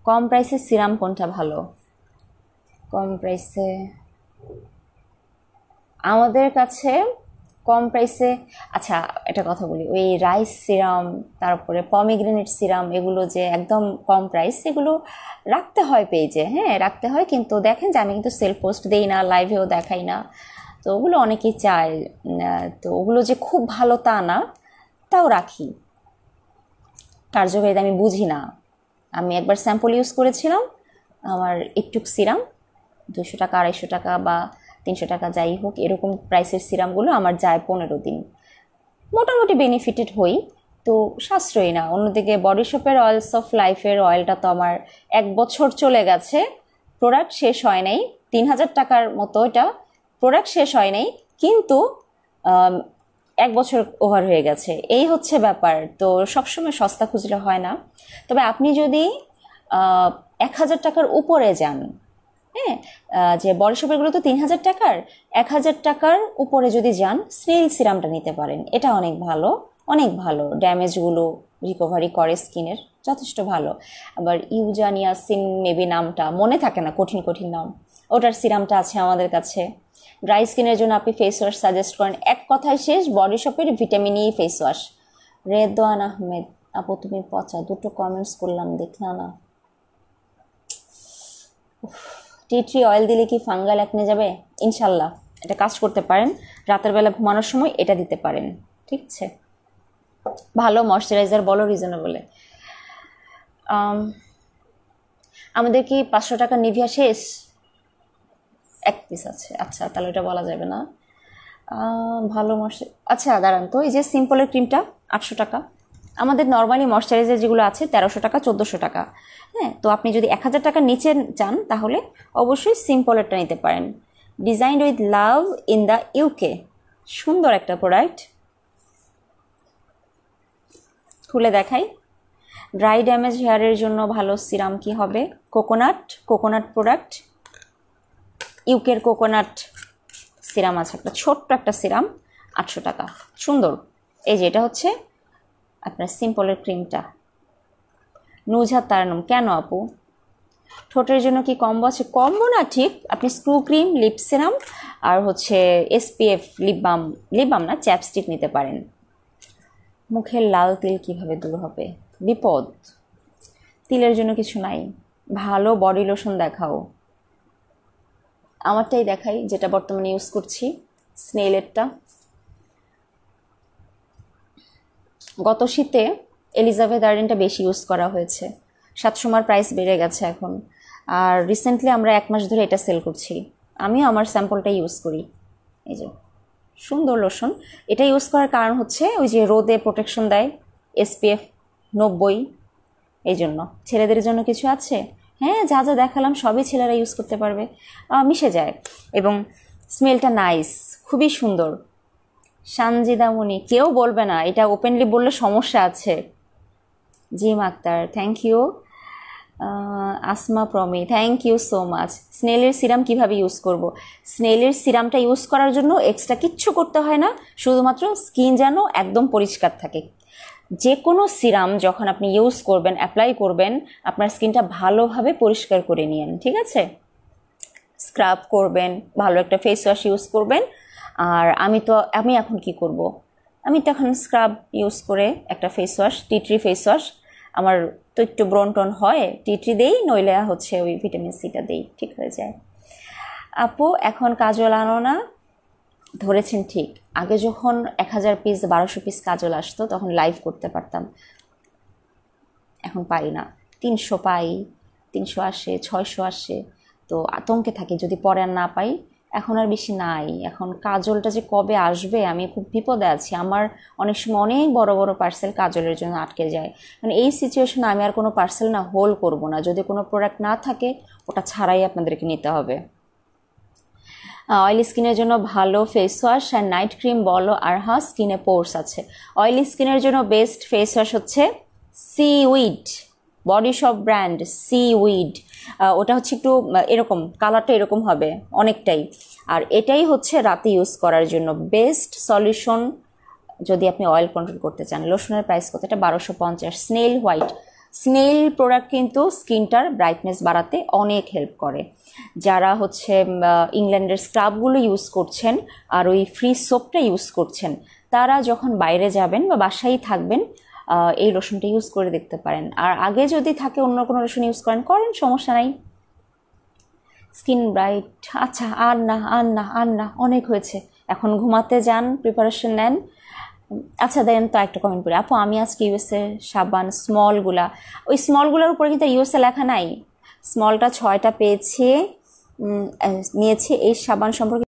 কম প্রাইসে সিরাম কোনটা ভালো? কম প্রাইসে আমাদের কাছে কম প্রাইসে, আচ্ছা এটা কথা বলি, ওই রাইস সিরাম, তারপরে পমিগ্রেনেট সিরাম, এগুলো যে একদম কম প্রাইস, এগুলো রাখতে হয় পেজে, হ্যাঁ রাখতে হয়, কিন্তু দেখেন যে আমি কিন্তু সেল পোস্ট দিই না, লাইভেও দেখাই না, তো ওগুলো অনেকেই চায়। তো ওগুলো যে খুব ভালো তা না, তাও রাখি। কার্যকারিতা আমি বুঝি না। আমি একবার স্যাম্পল ইউজ করেছিলাম, আমার একটুক সিরাম 200 টাকা 250 টাকা বা 300 টাকা যাই হোক, এরকম প্রাইসের সিরামগুলো আমার যায় 15 দিন, মোটামুটি বেনিফিটেড হই, তো সাশ্রয়ী না। অন্যদিকে বডি শপের অয়েলস অফ লাইফের অয়েলটা তো আমার 1 বছর চলে গেছে, প্রোডাক্ট শেষ হয় নাই, 3000 টাকার মতো, এটা প্রোডাক্ট শেষ হয় নাই, কিন্তু 1 বছর ওভার হয়ে গেছে, এই হচ্ছে ব্যাপার। তো সবসময় সস্তা খুঁজলে হয় না। তবে আপনি যদি 1000 টাকার উপরে যান, হ্যাঁ যে বডি শপেরগুলো তো 3000 টাকার, 1000 টাকার উপরে যদি যান, স্নেল সিরামটা নিতে পারেন, এটা অনেক ভালো, অনেক ভালো, ড্যামেজগুলো রিকভারি করে স্কিনের, যথেষ্ট ভালো। আবার ইউজানিয়াসিন মেবি নামটা মনে থাকে না, কঠিন কঠিন নাম, ওটার সিরামটা আছে আমাদের কাছে। ড্রাই স্কিনের জন্য আপনি ফেস ওয়াশ সাজেস্ট করেন, এক কথায় শেষ, বডি শপের vitamin E face wash. Redwan Ahmed আপু, তুমি পচা, 2টো কমেন্টস করলাম, দেখলা না? টি ট্রি অয়েল দিলে কি ফাঙ্গাল একনে যাবে? ইনশাল্লাহ এটা কাজ করতে পারেন, রাতের বেলা ঘুমানোর সময় এটা দিতে পারেন, ঠিক আছে? ভালো ময়শ্চারাইজার, বলো রিজনেবলে। আমাদের কি 500 টাকা নিভিয়া শেষ? 1 পিস আছে, আচ্ছা তাহলে এটা বলা যাবে না। ভালো আচ্ছা দাঁড়ান তো, এই যে সিম্পলের ক্রিমটা 800 টাকা। আমাদের নর্মালি ময়শ্চারাইজার যেগুলো আছে 1300 টাকা 1400 টাকা, হ্যাঁ। তো আপনি যদি 1000 টাকার নিচে চান তাহলে অবশ্যই সিম্পলেরটা নিতে পারেন। Design with love in the UK, সুন্দর একটা প্রোডাক্ট, খুলে দেখাই। ড্রাই ড্যামেজ হেয়ারের জন্য ভালো সিরাম কি হবে? কোকোনাট প্রোডাক্ট, ইউকের কোকোনাট সিরাম আছে একটা, ছোট্ট একটা সিরাম, 800 টাকা, সুন্দর। এই যে এটা হচ্ছে আপনার সিম্পলের ক্রিমটা। নুজহাত তারানুম, কেন আপু? ঠোঁটের জন্য কি কম্বো আছে? কম্বো না ঠিক, আপনি স্ক্রু ক্রিম, লিপ সিরাম আর হচ্ছে SPF লিপ বাম না, চ্যাপস্টিক নিতে পারেন। মুখের লাল তিল কিভাবে দূর হবে? বিপদ, তিলের জন্য কিছু নাই, ভালো বডি লোশন দেখাও। আমারটাই দেখাই, যেটা বর্তমানে ইউজ করছি, স্নেইলেরটা। গত শীতে এলিজাবেথ আর্ডেনটা বেশি ইউজ করা হয়েছে, 700 প্রাইস বেড়ে গেছে এখন। আর রিসেন্টলি আমরা 1 মাস ধরে এটা সেল করছি। আমিও আমার স্যাম্পলটা ইউজ করি। এই যে সুন্দর লোশন। এটা ইউজ করার কারণ হচ্ছে ওই যে রোদে প্রোটেকশন দেয়, SPF 90। এই জন্য। ছেলেদের জন্য কিছু আছে? হ্যাঁ, যা যা দেখালাম সবই ছেলেরা ইউজ করতে পারবে, মিশে যায় এবং স্মেলটা নাইস, খুবই সুন্দর। সানজিদা মনি, কেউ বলবে না, এটা ওপেনলি বললে সমস্যা আছে। Jim Akhtar, thank you. Asma Promi, thank you so much. স্নেলের সিরাম কিভাবে ইউজ করব? স্নেলের সিরামটা ইউজ করার জন্য এক্সট্রা কিচ্ছু করতে হয় না, শুধুমাত্র স্কিন যেন একদম পরিষ্কার থাকে। যে কোনো সিরাম যখন আপনি ইউজ করবেন, অ্যাপ্লাই করবেন, আপনার স্কিনটা ভালোভাবে পরিষ্কার করে নিন, ঠিক আছে? স্ক্রাব করবেন, ভালো একটা ফেস ওয়াশ ইউজ করবেন। আর আমি এখন কি করব? আমি তো এখন স্ক্রাব ইউজ করে একটা face wash, tea face wash. আমার তো একটু ব্রন টন হয়, টি দেই, নইলে হচ্ছে ওই ভিটামিন সিটা দেই, ঠিক হয়ে যায়। আপু এখন কাজল আনো না? ধরেছেন ঠিক। আগে যখন 1000 পিস 1200 পিস কাজল আসতো তখন লাইভ করতে পারতাম, এখন পারি না। 300 পাই, 300 আসে, 600 আসে, তো আতঙ্কে থাকি যদি পরে আর না পাই। এখন আর বেশি নাই। এখন কাজলটা যে কবে আসবে আমি খুব বিপদে আছি। আমার অনেক সময় অনেক বড় বড় পার্সেল কাজলের জন্য আটকে যায়। মানে এই সিচুয়েশনে আমি আর কোনো পার্সেল না হোল্ড করবো না, যদি কোনো প্রোডাক্ট না থাকে ওটা ছাড়াই আপনাদেরকে নিতে হবে। অয়েলি স্কিনের জন্য ভালো ফেস ওয়াশ আর নাইট ক্রিম বলো, আর হ্যাঁ স্কিনে পোর্স আছে। অয়েলি স্কিনের জন্য বেস্ট ফেস ওয়াশ হচ্ছে seaweed, body shop brand seaweed. ওটা হচ্ছে একটু এরকম, কালারটা এরকম হবে অনেকটাই। আর এটাই হচ্ছে রাতে ইউজ করার জন্য বেস্ট সলিউশন যদি আপনি অয়েল কন্ট্রোল করতে চান। লোশনের প্রাইস কত? এটা 1250। স্নেল হোয়াইট, স্নেল প্রোডাক্ট কিন্তু স্কিনটার ব্রাইটনেস বাড়াতে অনেক হেল্প করে। যারা হচ্ছে ইংল্যান্ডের স্ক্রাবগুলো ইউজ করছেন আর ওই ফ্রি সোপটা ইউজ করছেন, তারা যখন বাইরে যাবেন বা বাসায় থাকবেন এই লোশনটা ইউজ করে দেখতে পারেন। আর আগে যদি থাকে অন্য কোনো লোশন ইউজ করেন, সমস্যা নাই। স্কিন ব্রাইট, আচ্ছা আর না, অনেক হয়েছে, এখন ঘুমাতে যান, প্রিপারেশন নেন। আচ্ছা দেন তো একটা কমেন্ট করি। আপু আমি আজকে ইউএসএ সাবান স্মলগুলা, ওই স্মলগুলোর উপরে কিন্তু ইউএসএ লেখা নাই। স্মলটা 6টা পেয়েছি, নিয়েছি। এই সাবান সম্পর্কে